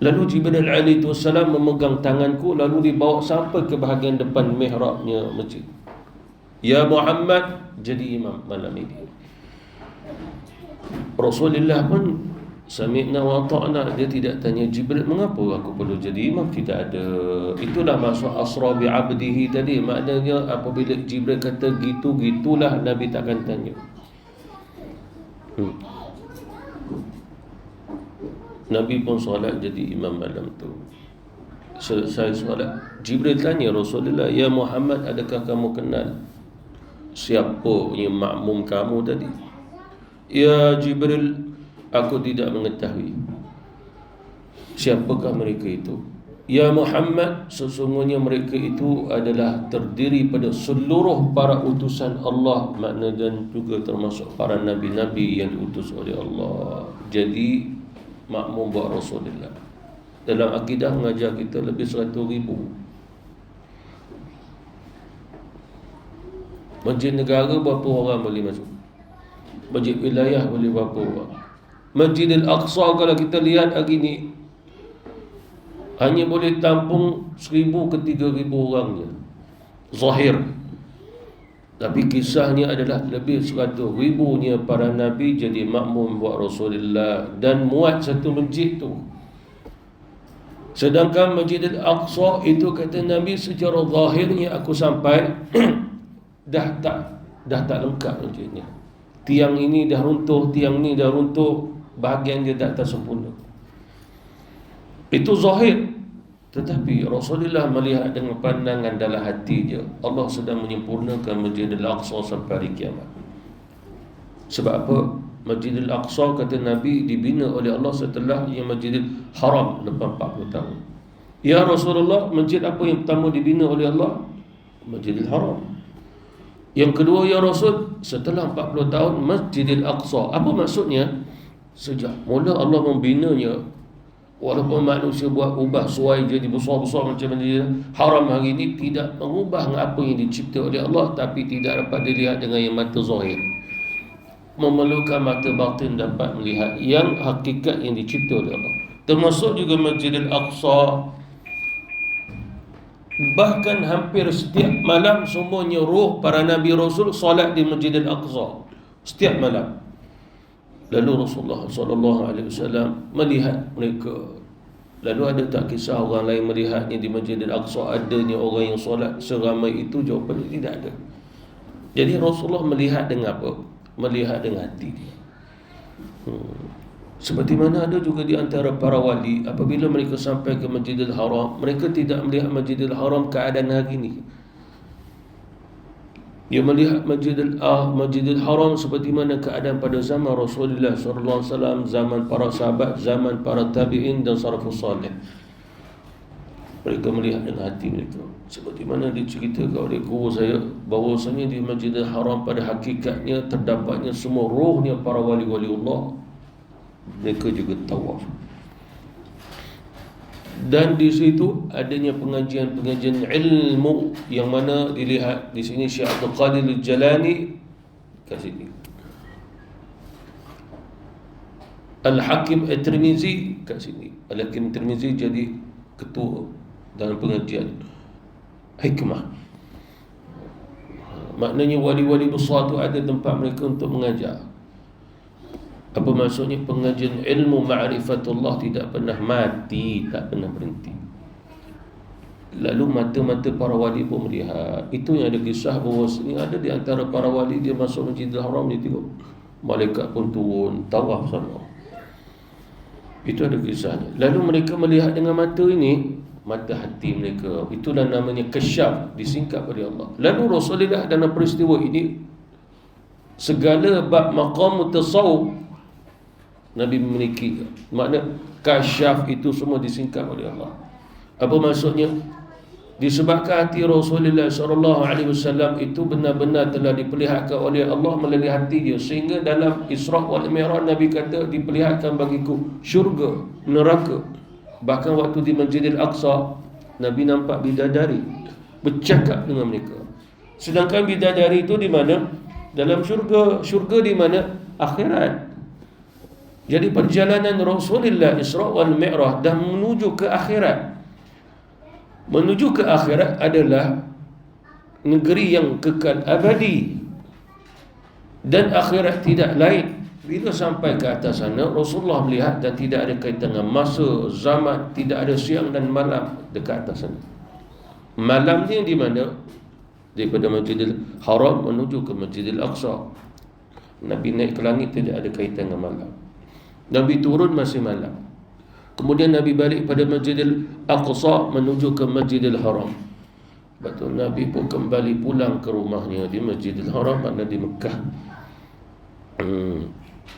Lalu Jibril alaihi wassalam memegang tanganku, lalu dibawa sampai ke bahagian depan mihrabnya masjid. Ya Muhammad, jadi imam malam ini. Rasulullah pun sami'na wa ta'na, dia tidak tanya Jibril, mengapa aku perlu jadi imam? Tidak ada. Itulah maksud asra bi 'abdihi tadi. Maknanya apabila Jibril kata gitu, gitulah, Nabi takkan tanya. Nabi pun solat jadi imam malam tu. Selesai solat, Jibril tanya Rasulullah, ya Muhammad, adakah kamu kenal siapa yang makmum kamu tadi? Ya Jibril, aku tidak mengetahui. Siapakah mereka itu? Ya Muhammad, sesungguhnya mereka itu adalah terdiri pada seluruh para utusan Allah, makna dan juga termasuk para nabi-nabi yang diutus oleh Allah. Jadi makmum buat Rasulullah. Dalam akidah mengajar kita lebih 100,000. Masjid negara berapa orang boleh masuk? Masjid wilayah boleh berapa orang? Masjidil Aqsa kalau kita lihat hari ni hanya boleh tampung 1,000 ke 3,000 orang je, zahir. Tapi kisahnya adalah lebih 100,000-nya para Nabi jadi makmum buat Rasulullah dan muat satu masjid tu. Sedangkan Masjidil Aqsa itu kata Nabi secara zahirnya aku sampai dah tak lengkap masjidnya. Tiang ini dah runtuh, tiang ni dah runtuh, bahagian dia tak sempurna. Itu zahir. Tetapi Rasulullah melihat dengan pandangan dalam hati dia, Allah sedang menyempurnakan Masjidil Aqsa sampai hari kiamat. Sebab apa? Masjidil Aqsa kata Nabi dibina oleh Allah setelah yang Masjidil Haram lepas 40 tahun. Ya Rasulullah, masjid apa yang pertama dibina oleh Allah? Masjidil Haram. Yang kedua, ya Rasul, setelah 40 tahun Masjidil Aqsa. Apa maksudnya? Sejak mula Allah membinanya, walaupun manusia buat ubah suai jadi besar-besar macam Masjidil Haram hari ini, tidak mengubah apa yang dicipta oleh Allah, tapi tidak dapat dilihat dengan yang mata zahir. Memerlukan mata batin dapat melihat yang hakikat yang dicipta oleh Allah. Termasuk juga Masjidil Aqsa. Bahkan hampir setiap malam semuanya roh para Nabi Rasul solat di Masjidil Aqsa setiap malam. Lalu Rasulullah SAW melihat mereka. Lalu ada tak kisah orang lain melihatnya di Masjidil Aqsa, adanya orang yang solat seramai itu? Jawapannya tidak ada. Jadi Rasulullah melihat dengan apa? Melihat dengan hati dia. Seperti mana ada juga di antara para wali, apabila mereka sampai ke Masjidil Haram, mereka tidak melihat Masjidil Haram keadaan hari ini. Dia melihat Masjidil Haram seperti mana keadaan pada zaman Rasulullah SAW, zaman para sahabat, zaman para tabi'in dan salafus salih. Mereka melihat dengan hati mereka. Seperti mana diceritakan oleh guru saya, bahawasanya di Masjidil Haram pada hakikatnya terdapatnya semua rohnya para wali-wali Allah. Mereka juga tawaf. Dan di situ adanya pengajian-pengajian ilmu yang mana dilihat di sini Syekh Abdul Qadir Al-Jalani kat sini. Al-Hakim At-Tirmizi kat sini. Al-Hakim At-Tirmizi jadi ketua dalam pengajian hikmah. Maknanya wali-wali besar tu ada tempat mereka untuk mengajar. Apa maksudnya? Pengajian ilmu ma'rifatullah tidak pernah mati, tak pernah berhenti. Lalu mata-mata para wali pun melihat. Itu yang ada kisah bahawa ini ada di antara para wali, dia masuk Masjidil Haram, dia tengok malaikat pun turun tawaf sama. Itu ada kisahnya. Lalu mereka melihat dengan mata ini, mata hati mereka. Itulah namanya kasyaf, disingkat oleh Allah. Lalu Rasulullah dalam peristiwa ini, segala bab maqam tasawuf Nabi memiliki. Makna kasyaf itu semua disingkap oleh Allah. Apa maksudnya? Disebabkan hati Rasulullah SAW itu benar-benar telah diperlihatkan oleh Allah melalui hati dia, sehingga dalam Isra wal Mi'raj Nabi kata, diperlihatkan bagiku syurga, neraka. Bahkan waktu di Masjidil Aqsa, Nabi nampak bidadari bercakap dengan mereka. Sedangkan bidadari itu di mana? Dalam syurga. Syurga di mana? Akhirat. Jadi perjalanan Rasulullah Isra wal Mi'raj dan menuju ke akhirat. Menuju ke akhirat adalah negeri yang kekal abadi. Dan akhirat tidak lain. Bila sampai ke atas sana, Rasulullah melihat dan tidak ada kaitan dengan masa, zaman, tidak ada siang dan malam dekat atas sana. Malamnya di mana? Daripada Masjidil Haram menuju ke Masjidil Aqsa. Nabi naik ke langit, tidak ada kaitan dengan malam. Nabi turun masih malam. Kemudian Nabi balik pada Masjidil Aqsa menuju ke Masjidil Haram. Betul, Nabi pun kembali pulang ke rumahnya di Masjidil Haram, makna di Mekah.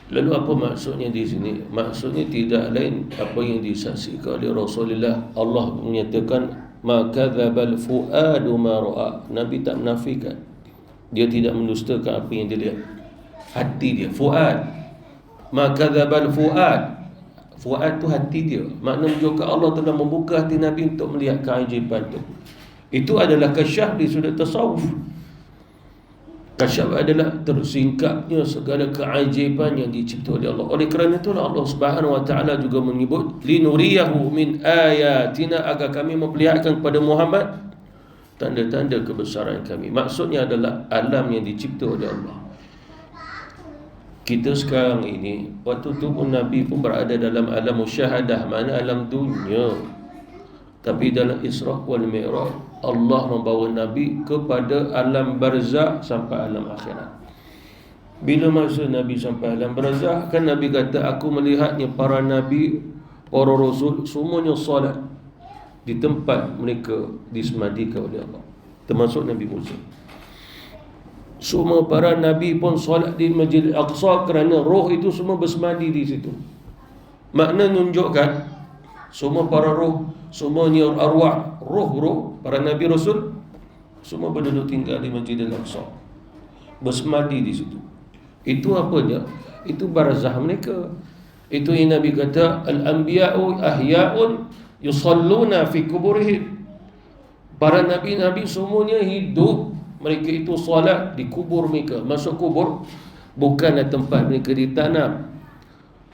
Lalu apa maksudnya di sini? Maksudnya tidak lain apa yang disaksikan oleh Rasulullah. Allah menyatakan, ma kadzabal fuadu ma ra'a. Nabi tak menafikan, dia tidak mendustakan apa yang dia lihat. Hati dia, fuad. Ma kadzabal fuad. Fuad tu hati dia. Makna menunjukkan Allah telah membuka hati Nabi untuk melihat keajaiban tu. Itu adalah kasyaf di sudut tasawuf. Kasyaf adalah tersingkapnya segala keajaiban yang dicipta oleh Allah. Oleh kerana itulah Allah Subhanahu wa taala juga menyebut, linuriyahu min ayatina, agar kami memperlihatkan kepada Muhammad tanda-tanda kebesaran kami. Maksudnya adalah alam yang dicipta oleh Allah. Kita sekarang ini, waktu tu pun Nabi pun berada dalam alam musyahadah, mana alam dunia. Tapi dalam Isra wal Mi'raj, Allah membawa Nabi kepada alam barzakh sampai alam akhirat. Bila masa Nabi sampai alam barzakh, kan Nabi kata, aku melihatnya para Nabi, para Rasul, semuanya salat di tempat mereka disemadikan oleh Allah, termasuk Nabi Musa. Semua para Nabi pun solat di Masjid Al-Aqsa kerana roh itu semua bersemadi di situ. Makna menunjukkan semua para roh, semuanya arwah, roh-roh para Nabi Rasul semua berduduk tinggal di Masjid Al-Aqsa, bersemadi di situ. Itu apa dia? Itu barzah mereka. Itu yang Nabi kata, al-anbiya'u ahya'un yusalluna fi kuburihim. Para Nabi-Nabi semuanya hidup, mereka itu solat di kubur mereka. Masuk kubur bukanlah tempat mereka ditanam.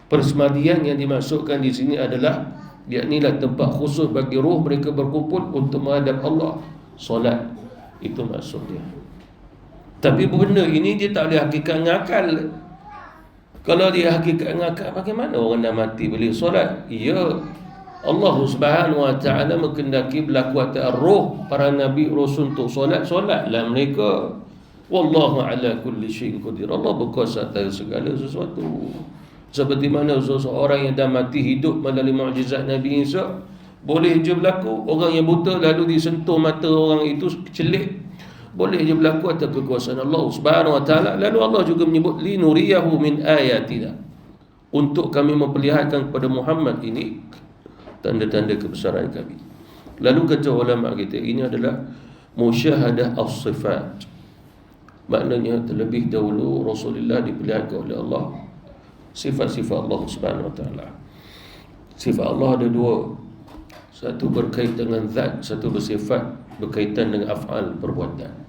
Persemadian yang dimasukkan di sini adalah, yaknilah tempat khusus bagi roh mereka berkumpul untuk menghadap Allah. Solat, itu maksudnya. Tapi benda ini dia tak boleh hakikat dengan akal. Kalau dia hakikat dengan akal, bagaimana orang dah mati boleh solat? Ya, Allah Subhanahu wa taala menghendaki berlaku atas roh para nabi rasul untuk solatlah mereka. Wallahu ala kulli syai'in qadir. Allah berkuasa atas segala sesuatu. Seperti mana seseorang yang dah mati hidup melalui mukjizat Nabi Isa, boleh je berlaku orang yang buta lalu disentuh mata orang itu celik, Boleh je berlaku atas kekuasaan Allah Subhanahu wa taala. Lalu Allah juga menyebut linuriyahu min ayatina, untuk kami memperlihatkan kepada Muhammad ini tanda-tanda kebesaran kami. Lalu kata ulama kita, ini adalah musyahadah as-sifat. Maknanya terlebih dahulu Rasulullah diperlihatkan oleh Allah sifat-sifat Allah Subhanahu wa taala. Sifat Allah ada dua. Satu berkaitan dengan zat, satu bersifat berkaitan dengan af'al, perbuatan.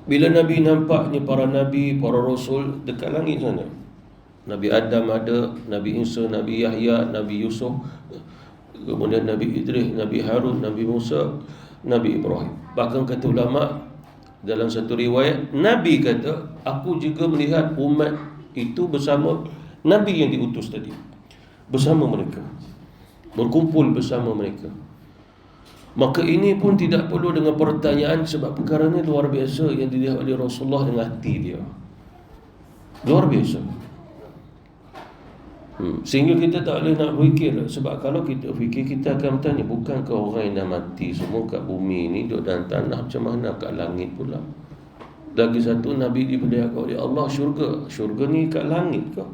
Bila Nabi nampaknya para Nabi, para Rasul dekat langit sana, Nabi Adam ada, Nabi Isa, Nabi Yahya, Nabi Yusuf, kemudian Nabi Idris, Nabi Harun, Nabi Musa, Nabi Ibrahim. Bahkan kata ulama dalam satu riwayat, Nabi kata, aku juga melihat umat itu bersama Nabi yang diutus tadi, bersama mereka, berkumpul bersama mereka. Maka ini pun tidak perlu dengan pertanyaan, sebab perkara ini luar biasa yang dilihat oleh Rasulullah dengan hati dia. Luar biasa. Sehingga kita tak boleh nak fikir. Sebab kalau kita fikir, kita akan bertanya, bukankah orang yang dah mati semua kat bumi ni, duduk dalam tanah, macam mana kat langit pula? Lagi satu, Nabi diperlihatkan oleh Allah syurga. Syurga ni kat langit ke?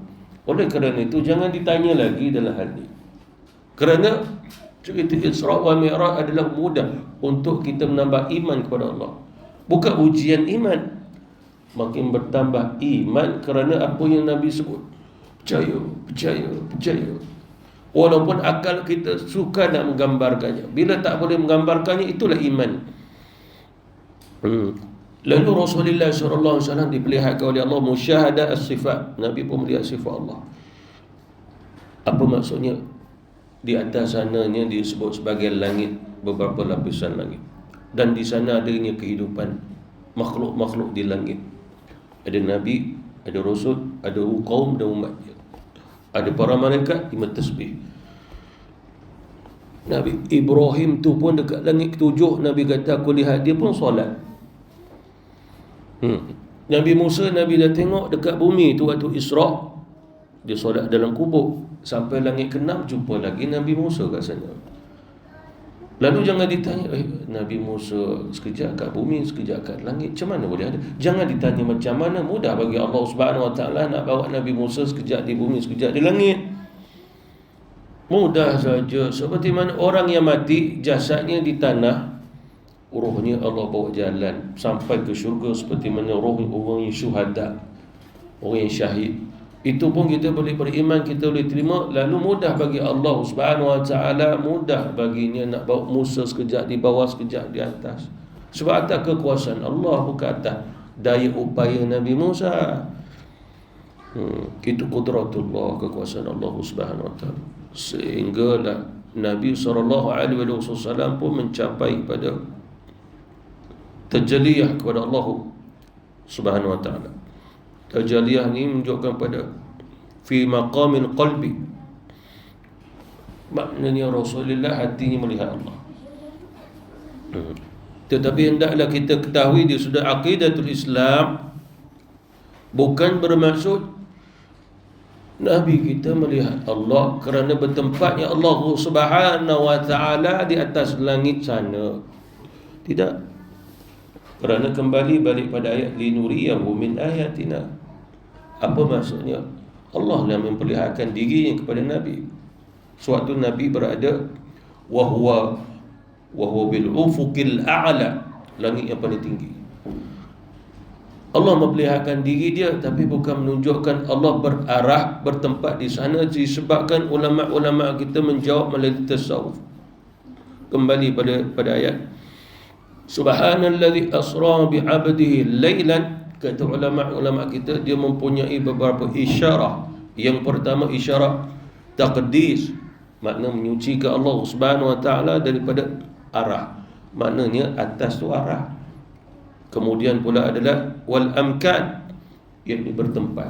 Oleh kerana itu, jangan ditanya lagi dalam hal ni. Kerana cerita Isra wal Mi'raj adalah mudah untuk kita menambah iman kepada Allah, bukan ujian iman. Makin bertambah iman kerana apa yang Nabi sebut. Percaya. Walaupun akal kita suka nak menggambarkannya, bila tak boleh menggambarkannya, itulah iman. Lalu Rasulullah SAW diperlihatkan oleh Allah musyahadah as-sifat. Nabi pun melihat sifat Allah. Apa maksudnya? Di atas sananya disebut sebagai langit, beberapa lapisan langit, dan di sana adanya kehidupan makhluk-makhluk di langit. Ada Nabi, ada Rasul, ada kaum dan umat dia. Ada para malaikat, 5 tasbih. Nabi Ibrahim tu pun dekat langit ketujuh, Nabi kata aku lihat dia pun solat. Nabi Musa, Nabi dah tengok dekat bumi tu waktu Isra', dia solat dalam kubur. Sampai langit ke-6 jumpa lagi Nabi Musa kat sana. Lalu jangan ditanya, Nabi Musa sekejap kat bumi, sekejap kat langit, macam mana boleh ada? Jangan ditanya macam mana, mudah bagi Allah Subhanahu Wa Taala nak bawa Nabi Musa sekejap di bumi, sekejap di langit. Mudah saja. Seperti mana orang yang mati, jasadnya di tanah, rohnya Allah bawa jalan sampai ke syurga, seperti mana roh orang yang syuhada, orang yang syahid. Itu pun kita boleh beriman, kita boleh terima. Lalu mudah bagi Allah Subhanahu Wa Taala, mudah baginya nak bawa Musa sekejap di bawah, sekejap di atas. Sebab atas kekuasaan Allah, bukan atas daya upaya Nabi Musa. Itu qudratullah, kekuasaan Allah Subhanahu Wa Taala. Sehinggalah Nabi SAW pun mencapai pada tajalliyah kepada Allah Subhanahu Wa Taala. Tajaliyah ni menunjukkan pada fi maqamil qalbi, maknanya Rasulullah hatinya melihat Allah. Tetapi hendaklah kita ketahui di sudah aqidatul Islam, bukan bermaksud Nabi kita melihat Allah kerana bertempatnya Allah Subhanahu Wa Taala di atas langit sana. Tidak. Kerana kembali balik pada ayat linuriyahu min ayatina. Apa maksudnya? Allah yang memperlihatkan dirinya kepada Nabi. Suatu Nabi berada wa huwa bil ufuqil a'la, langit yang paling tinggi. Allah memperlihatkan diri dia, tapi bukan menunjukkan Allah berarah, bertempat di sana. Disebabkan ulama-ulama kita menjawab melalui tasawuf. Kembali pada ayat Subhanalladzi asra bi 'abdihi lailan. Kata ulama-ulama kita, dia mempunyai beberapa isyarat. Yang pertama isyarat taqdis, makna menyucikan Allah Subhanahu Wa Taala daripada arah, maknanya atas tu arah. Kemudian pula adalah wal amkan, yang bertempat.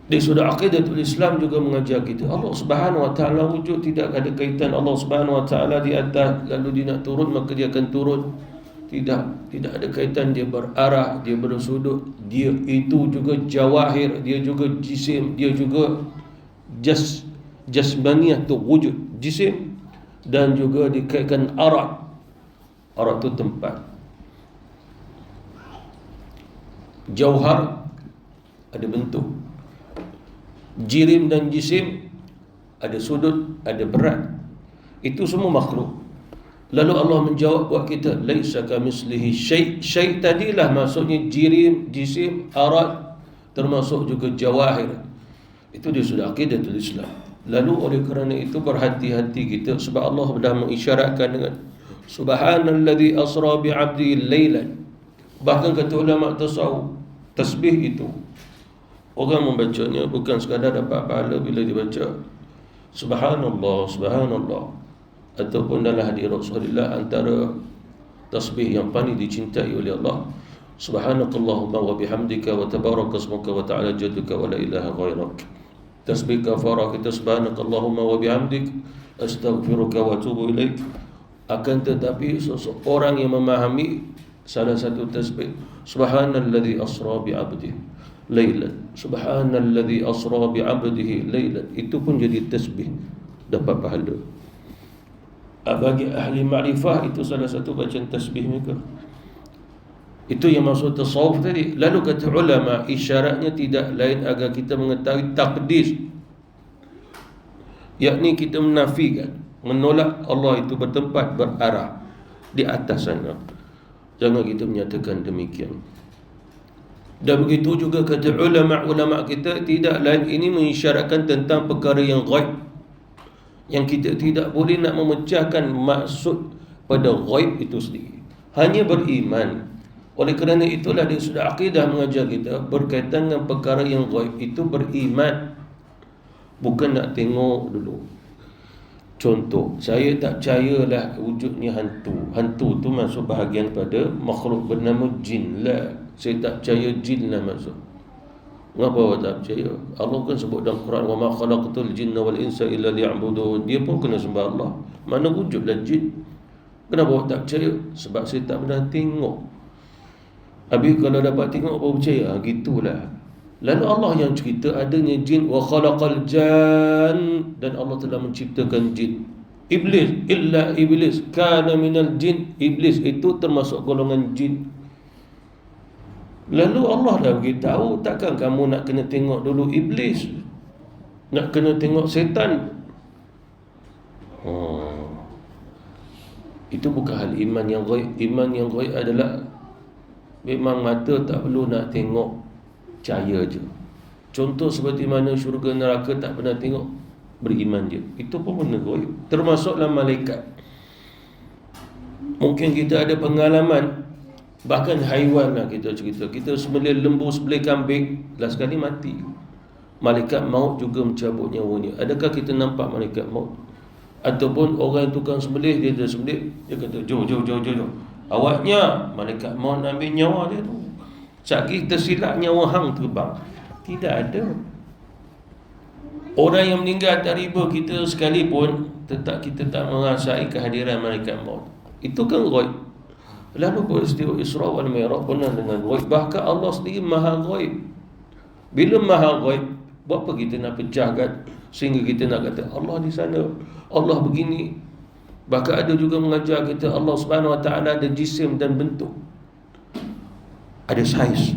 Di sudah aqidatul Islam juga mengajar kita Allah Subhanahu Wa Taala wujud, tidak ada kaitan Allah Subhanahu Wa Taala di atas lalu dia nak turun maka dia akan turun. Tidak ada kaitan, dia berarah, dia bersudut, dia itu juga jawahir, dia juga jisim, dia juga jasmaniyah tu wujud jisim, dan juga dikaitkan arat. Arat tu tempat. Jauhar ada bentuk, jirim dan jisim ada sudut, ada berat. Itu semua makhluk. Lalu Allah menjawab buat kita, laisa kamislihi syai' tadilah maksudnya jirim, jisim, arad, termasuk juga jawahir. Itu dia sudah aqidatul Islam. Lalu oleh kerana itu berhati-hati kita, sebab Allah dah mengisyaratkan dengan subhanalladzi asra bi'abdihi lailan. Bahkan kata ulama tasawuf, tasbih itu orang membacanya bukan sekadar dapat pahala bila dibaca subhanallah, subhanallah, ataupun dalam hadis Rasulullah antara tasbih yang paling dicintai oleh Allah, subhanakallahumma wa bihamdika wa tabaraka ismuka wa ta'ala jadduka wa la ilaha ghairak. Tasbih kafarah kita subhanakallahumma wa bihamdik astaghfiruka wa atubu ilaik. Akan tetapi seseorang yang memahami salah satu tasbih, subhanalladzi asra bi'abdihi lailan, subhanalladzi asra bi'abdihi lailan, itu pun jadi tasbih, dapat pahala. Bagi ahli ma'rifah itu salah satu bacaan tasbih mereka. Itu yang maksud tasawuf tadi. Lalu kata ulama, isyaratnya tidak lain agar kita mengetahui takdis, yakni kita menafikan, menolak Allah itu bertempat, berarah di atas sana. Jangan kita menyatakan demikian. Dan begitu juga kata ulama-ulama kita, tidak lain ini mengisyaratkan tentang perkara yang ghaib, yang kita tidak boleh nak memecahkan maksud pada ghaib itu sendiri, hanya beriman. Oleh kerana itulah dia sudah akidah mengajar kita berkaitan dengan perkara yang ghaib itu beriman, bukan nak tengok dulu. Contoh, saya tak percayalah wujudnya hantu. Hantu tu masuk bahagian pada makhluk bernama jin lah. Saya tak percaya jin lah masuk. Mengapa awak tak percaya? Allah kan sebut dalam Quran, wa ma khalaqtul jinna wal insa illa liya'budun. Dia pun kena sembah Allah. Mana wujudlah jin? Kenapa awak tak percaya? Sebab saya tak pernah tengok. Habis kalau dapat tengok baru percaya. Gitulah. Lalu Allah yang cerita adanya jin, wa khalaqal jan, dan Allah telah menciptakan jin. Iblis, illa iblis kana minal jin, iblis itu termasuk golongan jin. Lalu Allah dah beritahu, takkan kamu nak kena tengok dulu iblis, nak kena tengok setan? Itu bukan hal iman yang ghaib. Iman yang ghaib adalah memang mata tak perlu nak tengok, percaya je. Contoh seperti mana syurga neraka tak pernah tengok, beriman je. Itu pun benda ghaib. Termasuklah malaikat. Mungkin kita ada pengalaman, bahkan haiwan lah kita cerita, kita sembelih lembu, sembelih kambing, last sekali mati, malaikat maut juga mencabut nyawanya. Adakah kita nampak malaikat maut? Ataupun orang yang tukang sembelih, dia dah sembelih, dia kata jom, awaknya, malaikat maut nak ambil nyawa dia tu. Sakit tersilap nyawa hang terbang. Tidak ada. Orang yang meninggal atas riba kita sekalipun, tetap kita tak merasai kehadiran malaikat maut. Itu kan ghaib. Lalu peristiwa Isra wal Mi'raj benar dengan ghaib. Bahkan Allah sendiri maha ghaib. Bila maha ghaib, buat apa kita nak pecahkan sehingga kita nak kata Allah di sana, Allah begini? Bahkan ada juga mengajar kita Allah Subhanahu Wa Taala ada jisim dan bentuk, ada saiz,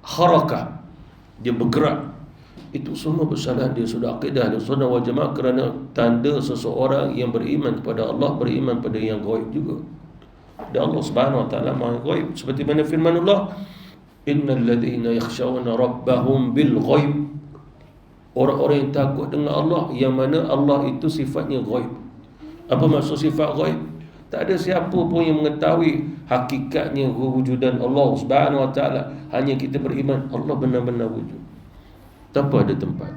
harakah, dia bergerak. Itu semua bersalahan dia sudah akidah Ahlussunnah wal Jamaah, kerana tanda seseorang yang beriman kepada Allah, beriman pada yang ghaib juga. Dan Allah Subhanahu Wa Taala Maha Ghaib, seperti mana firman Allah, innal ladzina yakhshawna rabbahum bil ghaib. Orang-orang yang takut dengan Allah, yang mana Allah itu sifatnya ghaib. Apa maksud sifat ghaib? Tak ada siapa pun yang mengetahui hakikatnya kewujudan Allah Subhanahu Wa Taala. Hanya kita beriman Allah benar-benar wujud, tanpa ada tempat,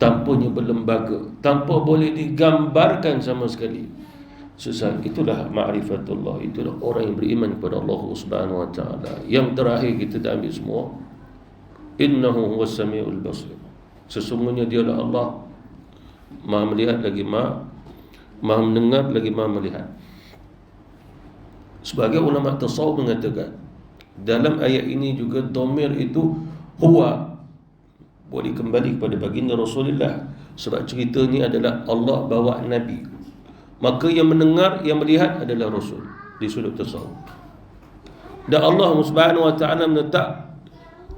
tanpanya berlembaga, tanpa boleh digambarkan sama sekali. Susah. Itulah ma'rifatullah. Itulah orang yang beriman kepada Allah Subhanahu Wa Taala. Yang terakhir kita tak ambil semua, innahu huwas samiul basir. Sesungguhnya dialah Allah, Maha melihat lagi Maha mendengar lagi Maha melihat. Sebagai ulama tasawuf mengatakan, dalam ayat ini juga dhamir itu huwa boleh kembali kepada baginda Rasulullah, sebab cerita ni adalah Allah bawa Nabi. Maka yang mendengar, yang melihat adalah Rasul di sudut tasawuf. Dan Allah Subhanahu wa taala menetap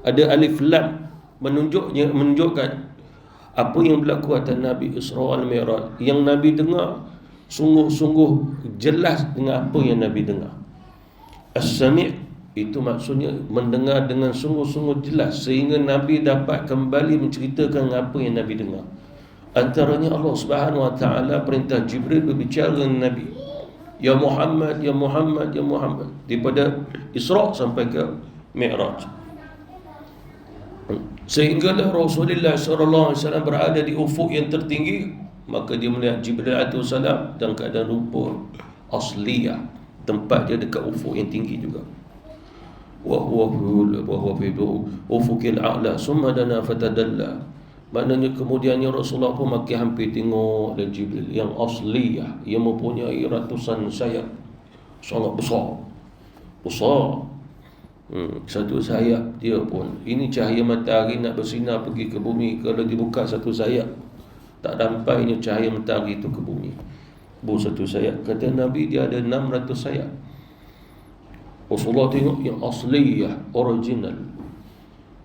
ada alif lam menunjukkan apa yang berlaku atas Nabi Isra wal Mi'raj. Yang Nabi dengar sungguh-sungguh jelas dengan apa yang Nabi dengar. As-Sami' itu maksudnya mendengar dengan sungguh-sungguh jelas sehingga Nabi dapat kembali menceritakan apa yang Nabi dengar. Antaranya Allah Subhanahu wa taala perintah Jibril berbicara dengan Nabi, ya Muhammad, ya Muhammad, ya Muhammad, daripada Isra sampai ke Mi'raj. Sehinggalah Rasulullah SAW berada di ufuk yang tertinggi, maka dia melihat Jibril AS dalam keadaan rupa asliyah, tempat dia dekat ufuk yang tinggi juga. Wa huwa fi ufukil a'la summa dana fatadalla. Maknanya kemudiannya Rasulullah pun makin hampir tengok dan Jibril yang asliyah, yang mempunyai ratusan sayap, sangat besar. Satu sayap dia pun, ini cahaya matahari nak bersinar pergi ke bumi, kalau dibuka satu sayap tak dampainya cahaya matahari itu ke bumi. Satu sayap, kata Nabi dia ada 600 sayap. Rasulullah tengok yang asliyah, original,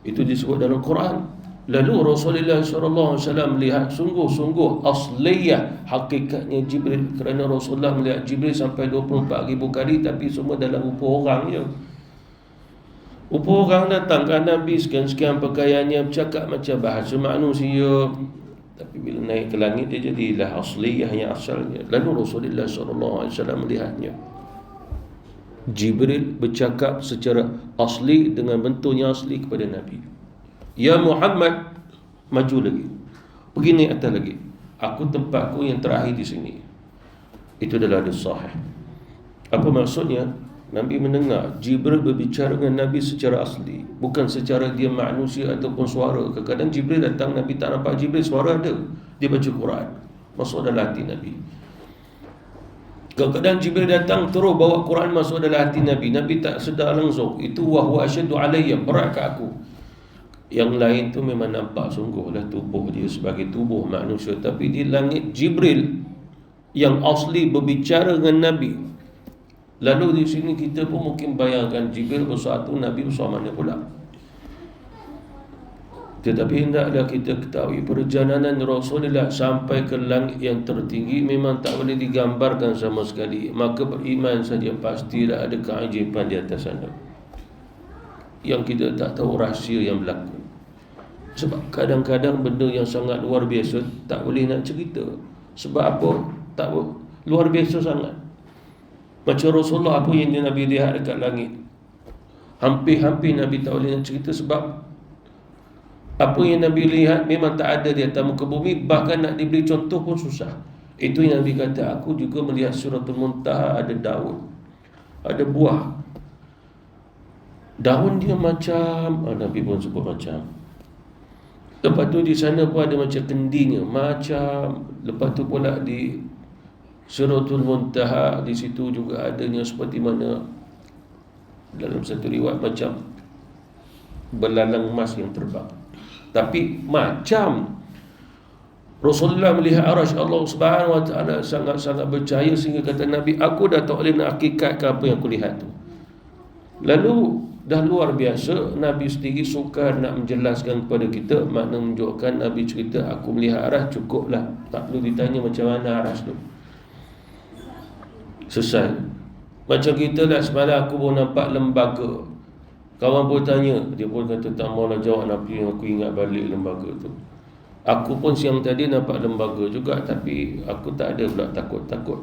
itu disebut dalam Quran. Lalu Rasulullah SAW melihat sungguh-sungguh asliyah, hakikatnya Jibril, kerana Rasulullah melihat Jibril sampai 24,000 kali, tapi semua dalam rupa orang je. Rupa orang datang ke Nabi, sekian-sekian pakaiannya, bercakap macam bahasa manusia, tapi bila naik ke langit dia jadilah asliyah yang asalnya. Lalu Rasulullah SAW melihatnya, Jibril bercakap secara asli dengan bentuk yang asli kepada Nabi. Ya Muhammad, maju lagi, pergi naik atas lagi, aku tempatku yang terakhir di sini. Itu adalah hadis sahih. Apa maksudnya? Nabi mendengar Jibril berbicara dengan Nabi secara asli, bukan secara dia manusia ataupun suara. Kadang-kadang Jibril datang, Nabi tak nampak Jibril, suara ada, dia baca Quran, masuk dalam hati Nabi. Kadang-kadang Jibril datang terus bawa Quran masuk dalam hati Nabi, Nabi tak sedar langsung. Itu wahwa asyaddu alayya, berat ke aku. Yang lain tu memang nampak sungguhlah tubuh dia sebagai tubuh manusia, tapi di langit Jibril yang asli berbicara dengan Nabi. Lalu di sini kita pun mungkin bayangkan Jibril besar tu, Nabi besar mana pula. Tetapi hendaklah kita ketahui perjalanan Rasulullah sampai ke langit yang tertinggi memang tak boleh digambarkan sama sekali. Maka beriman saja pastilah ada keajaiban di atas sana yang kita tak tahu rahsia yang berlaku. Sebab kadang-kadang benda yang sangat luar biasa tak boleh nak cerita. Sebab apa? Tak luar biasa sangat. Macam Rasulullah, apa yang Nabi lihat dekat langit, hampir-hampir Nabi tak boleh nak cerita. Sebab apa yang Nabi lihat memang tak ada di atas muka bumi, bahkan nak diberi contoh pun susah. Itu yang Nabi kata, aku juga melihat Suratul Muntaha ada daun, ada buah. Daun dia macam, Nabi pun sebut macam. Lepas tu di sana pun ada macam kendinya, macam. Lepas tu pula di Suratul Muntaha, di situ juga adanya seperti mana dalam satu riwayat macam belalang emas yang terbang. Tapi macam Rasulullah melihat arasy Allah Subhanahu wa taala, sangat-sangat bercahaya sehingga kata Nabi, aku dah tak boleh nak hakikatkan apa yang aku lihat tu. Lalu dah luar biasa, Nabi sendiri sukar nak menjelaskan kepada kita. Makna menunjukkan Nabi cerita, aku melihat arasy, cukuplah, tak perlu ditanya macam mana arasy tu. Selesai. Macam kita lah, semalam aku pun nampak lembaga. Kawan pun tanya, dia pun kata tak maulah jawab, Nabi, aku ingat balik lembaga tu. Aku pun siang tadi nampak lembaga juga, tapi aku tak ada pula takut-takut.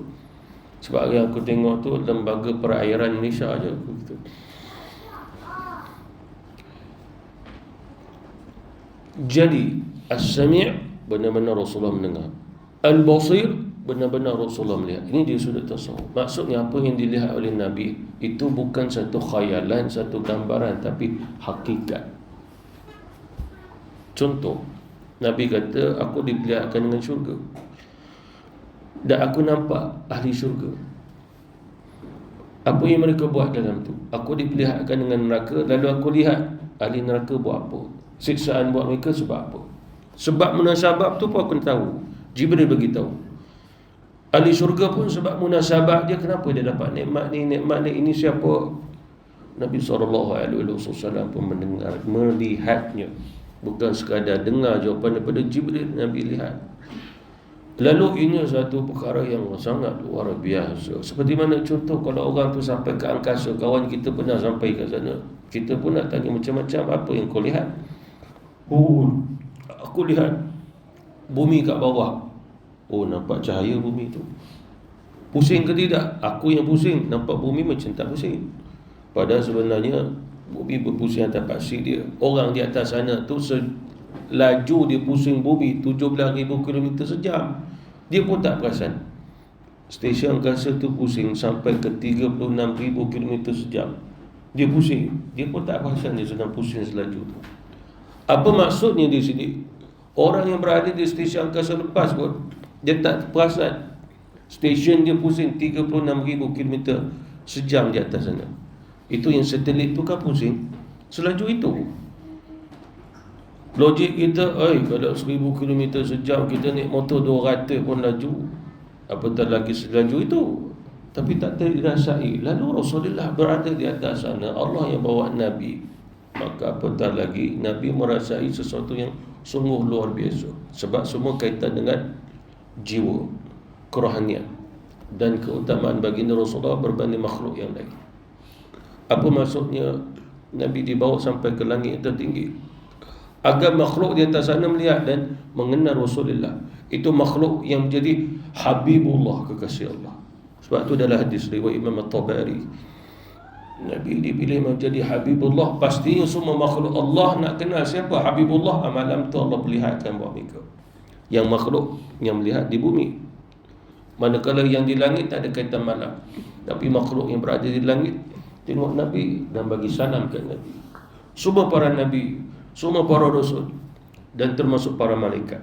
Sebab yang aku tengok tu lembaga perairan Malaysia je. Jadi As-Sami' benar-benar Rasulullah mendengar, Al-Basir benar-benar Rasulullah melihat. Ini dia sudut tasawuf. Maksudnya apa yang dilihat oleh Nabi itu bukan satu khayalan, satu gambaran, tapi hakikat. Contoh, Nabi kata, aku diperlihatkan dengan syurga dan aku nampak ahli syurga. Apa yang mereka buat dalam tu? Aku diperlihatkan dengan neraka, lalu aku lihat ahli neraka buat apa, siksaan buat mereka sebab apa. Sebab munasabab tu pun aku tahu, Jibril beritahu. Ahli syurga pun sebab munasabah dia, kenapa dia dapat nikmat ni, nikmat ni, ini siapa Nabi SAW pun mendengar, melihatnya. Bukan sekadar dengar jawapan daripada Jibril, Nabi lihat. Lalu ini satu perkara yang sangat luar biasa. Seperti mana contoh kalau orang tu sampai ke angkasa, kawan kita pernah sampai ke sana, kita pun nak tanya macam-macam, apa yang kau lihat? Oh, aku lihat bumi kat bawah. Oh, nampak cahaya bumi tu. Pusing ke tidak? Aku yang pusing. Nampak bumi macam tak pusing. Padahal sebenarnya bumi berpusing atas pasir dia. Orang di atas sana tu laju dia pusing bumi 17,000 km sejam. Dia pun tak perasan. Stesen angkasa tu pusing sampai ke 36,000 km sejam. Dia pusing. Dia pun tak perasan dia sedang pusing selaju tu. Apa maksudnya di sini? Orang yang berada di stesen angkasa lepas pun dia tak perasan. Stesen dia pusing 36,000 km sejam di atas sana. Itu yang satelit tu kan pusing selaju itu. Logik kita, kalau 1000 km sejam kita naik motor 200 pun laju, apatah lagi selaju itu. Tapi tak dirasai. Lalu Rasulullah berada di atas sana, Allah yang bawa Nabi, maka apatah lagi Nabi merasai sesuatu yang sungguh luar biasa. Sebab semua kaitan dengan jiwa, kerohanian dan keutamaan baginda Rasulullah berbanding makhluk yang lain. Apa maksudnya Nabi dibawa sampai ke langit yang tertinggi, agar makhluk di atas sana melihat dan mengenal Rasulullah. Itu makhluk yang menjadi Habibullah, kekasih Allah. Sebab itu dalam hadis riwayat Imam At-Tabari, Nabi dipilih menjadi Habibullah. Pastinya semua makhluk Allah nak kenal siapa Habibullah. Malam tu Allah perlihatkan buat mereka. Yang makhluk yang melihat di bumi, manakala yang di langit tak ada kaitan malam. Tapi makhluk yang berada di langit tengok Nabi dan bagi salam ke Nabi. Semua para Nabi, semua para Rasul, dan termasuk para malaikat.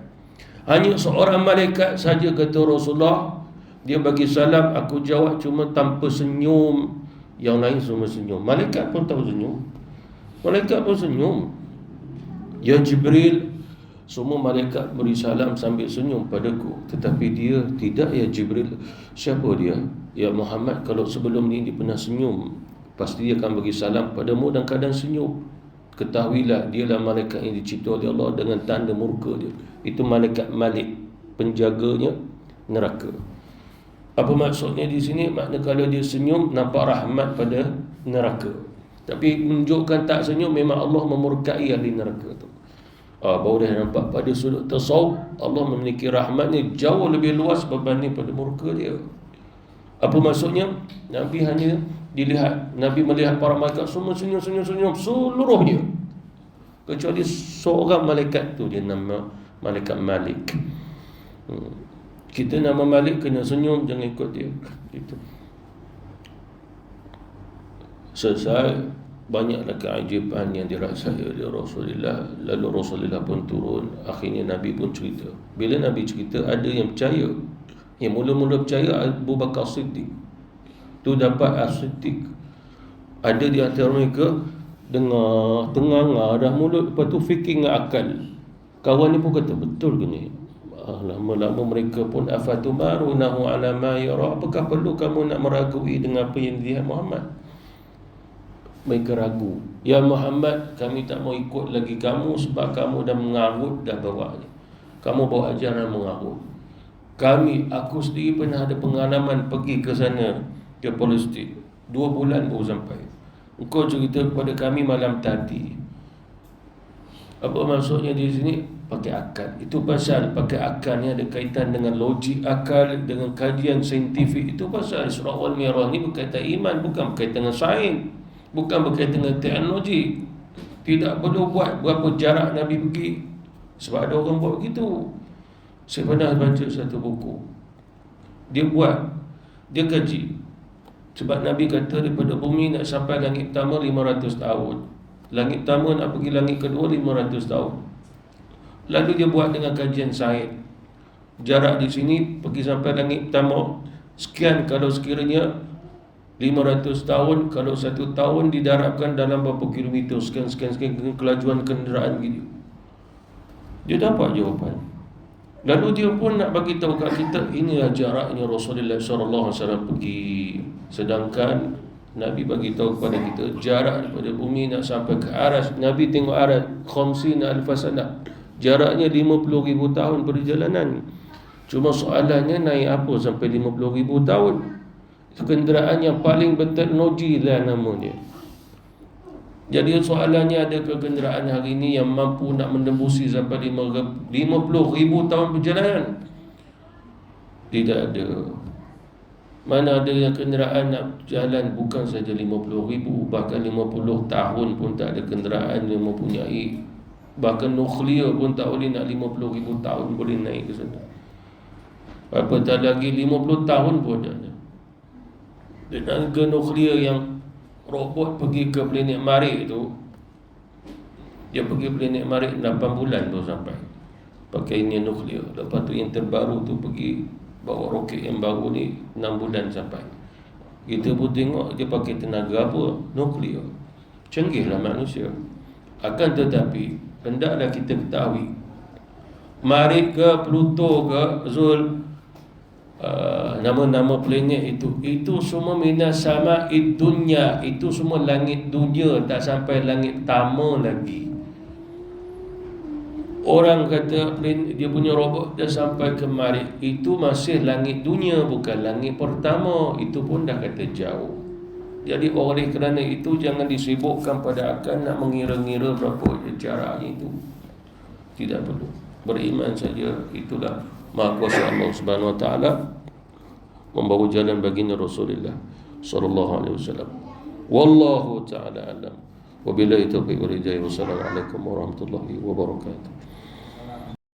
Hanya seorang malaikat saja kata Rasulullah, dia bagi salam, aku jawab cuma tanpa senyum. Yang lain semua senyum. Malaikat pun tahu senyum. Malaikat pun senyum. Ya Jibril, semua malaikat beri salam sambil senyum padaku. Tetapi dia tidak. Ya Jibril, siapa dia? Ya Muhammad, kalau sebelum ni dia pernah senyum, pasti dia akan bagi salam padamu dan kadang senyum. Ketahuilah, dialah malaikat yang dicipta oleh Allah dengan tanda murka dia. Itu malaikat Malik, penjaganya neraka. Apa maksudnya di sini? Makna kalau dia senyum, nampak rahmat pada neraka. Tapi menunjukkan tak senyum, memang Allah memurkai ahli neraka tu. Baru dah nampak pada sudut tasawuf, Allah memiliki rahmatnya jauh lebih luas berbanding pada murka dia. Apa maksudnya? Nabi hanya dilihat, Nabi melihat para malaikat semua senyum seluruhnya, kecuali seorang malaikat tu, dia nama malaikat Malik. Kita nama Malik kena senyum, jangan ikut dia. Itu. Selesai, banyaklah keajaiban yang dirasai oleh Rasulullah. Lalu Rasulullah pun turun. Akhirnya Nabi pun cerita. Bila Nabi cerita, ada yang percaya. Yang mula-mula percaya Abu Bakar Siddiq. Tu dapat As-Siddiq. Ada di antara mereka dengar, tengah dah mulut, lepas tu fikir dengan akal. Kawan ni pun kata, betul ke ni? Lama-lama mereka pun afatumarunahu ala ma yara. Apakah perlu kamu nak meragui dengan apa yang dilihat Muhammad? Mereka ragu. Ya Muhammad, kami tak mau ikut lagi kamu sebab kamu dah mengarut dah bawa ni. Kamu bawa ajaran mengarut. Aku sendiri pernah ada pengalaman pergi ke sana, ke Palestin. 2 bulan baru sampai. Engkau cerita kepada kami malam tadi. Apa maksudnya di sini? Pakai akal. Itu pasal pakai akal ni ada kaitan dengan logik akal, dengan kajian saintifik. Itu pasal Isra wal Mi'raj ni berkaitan iman, bukan berkaitan dengan sains, bukan berkaitan dengan teknologi. Tidak perlu buat berapa jarak Nabi pergi. Sebab ada orang buat begitu. Saya pernah baca satu buku. Dia kaji. Sebab Nabi kata daripada bumi nak sampai langit pertama 500 tahun. Langit pertama nak pergi langit kedua 500 tahun. Lalu dia buat dengan kajian sains. Jarak di sini pergi sampai langit pertama sekian, kalau sekiranya 500 tahun, kalau 1 tahun didarabkan dalam berapa kilometer, sekian dengan kelajuan kenderaan gitu. Dia dapat jawapan. Lalu dia pun nak bagi tahu kat kita, inilah jaraknya Rasulullah SAW pergi. Sedangkan Nabi bagi tahu kepada kita jarak daripada bumi nak sampai ke aras. Nabi tengok aras khamsina alf sanah. Jaraknya 50,000 tahun perjalanan. Cuma soalannya naik apa sampai 50,000 tahun? Itu kenderaan yang paling berteknologi lah namanya. Jadi soalannya, adakah kenderaan hari ini yang mampu nak menembus sampai 50,000 tahun perjalanan? Tidak ada. Mana ada yang kenderaan nak jalan bukan saja 50,000, bahkan 50 tahun pun tak ada kenderaan yang mempunyai. Bahkan nuklear pun tak boleh nak 50,000 tahun boleh naik ke sana. Apatah lagi 50 tahun pun tak ada. Tenaga nuklear yang robot pergi ke planet Marikh tu, dia pergi planet Marikh 8 bulan tu sampai pakai ini nuklear. Lepas tu yang terbaru tu pergi bawa roket yang baru ni 6 bulan sampai. Kita pun tengok dia pakai tenaga apa? Nuklear. Canggihlah manusia. Akan tetapi hendaklah kita ketahui, Marikh ke Pluto ke Zul, nama-nama planet itu semua minas sama'id dunya, itu semua langit dunia, tak sampai langit pertama lagi. Orang kata dia punya robot dah sampai ke Marikh, itu masih langit dunia, bukan langit pertama. Itu pun dah kata jauh. Jadi oleh kerana itu jangan disibukkan pada akan nak mengira-ngira berapa caranya itu. Tidak perlu. Beriman saja, itulah maha kuasa Allah Subhanahu Wa Taala membawa jalan baginda Rasulullah sallallahu alaihi wasallam. Wallahu taala alam. Wabillahi taufiq wal hidayah. Wassalamualaikum warahmatullahi wabarakatuh.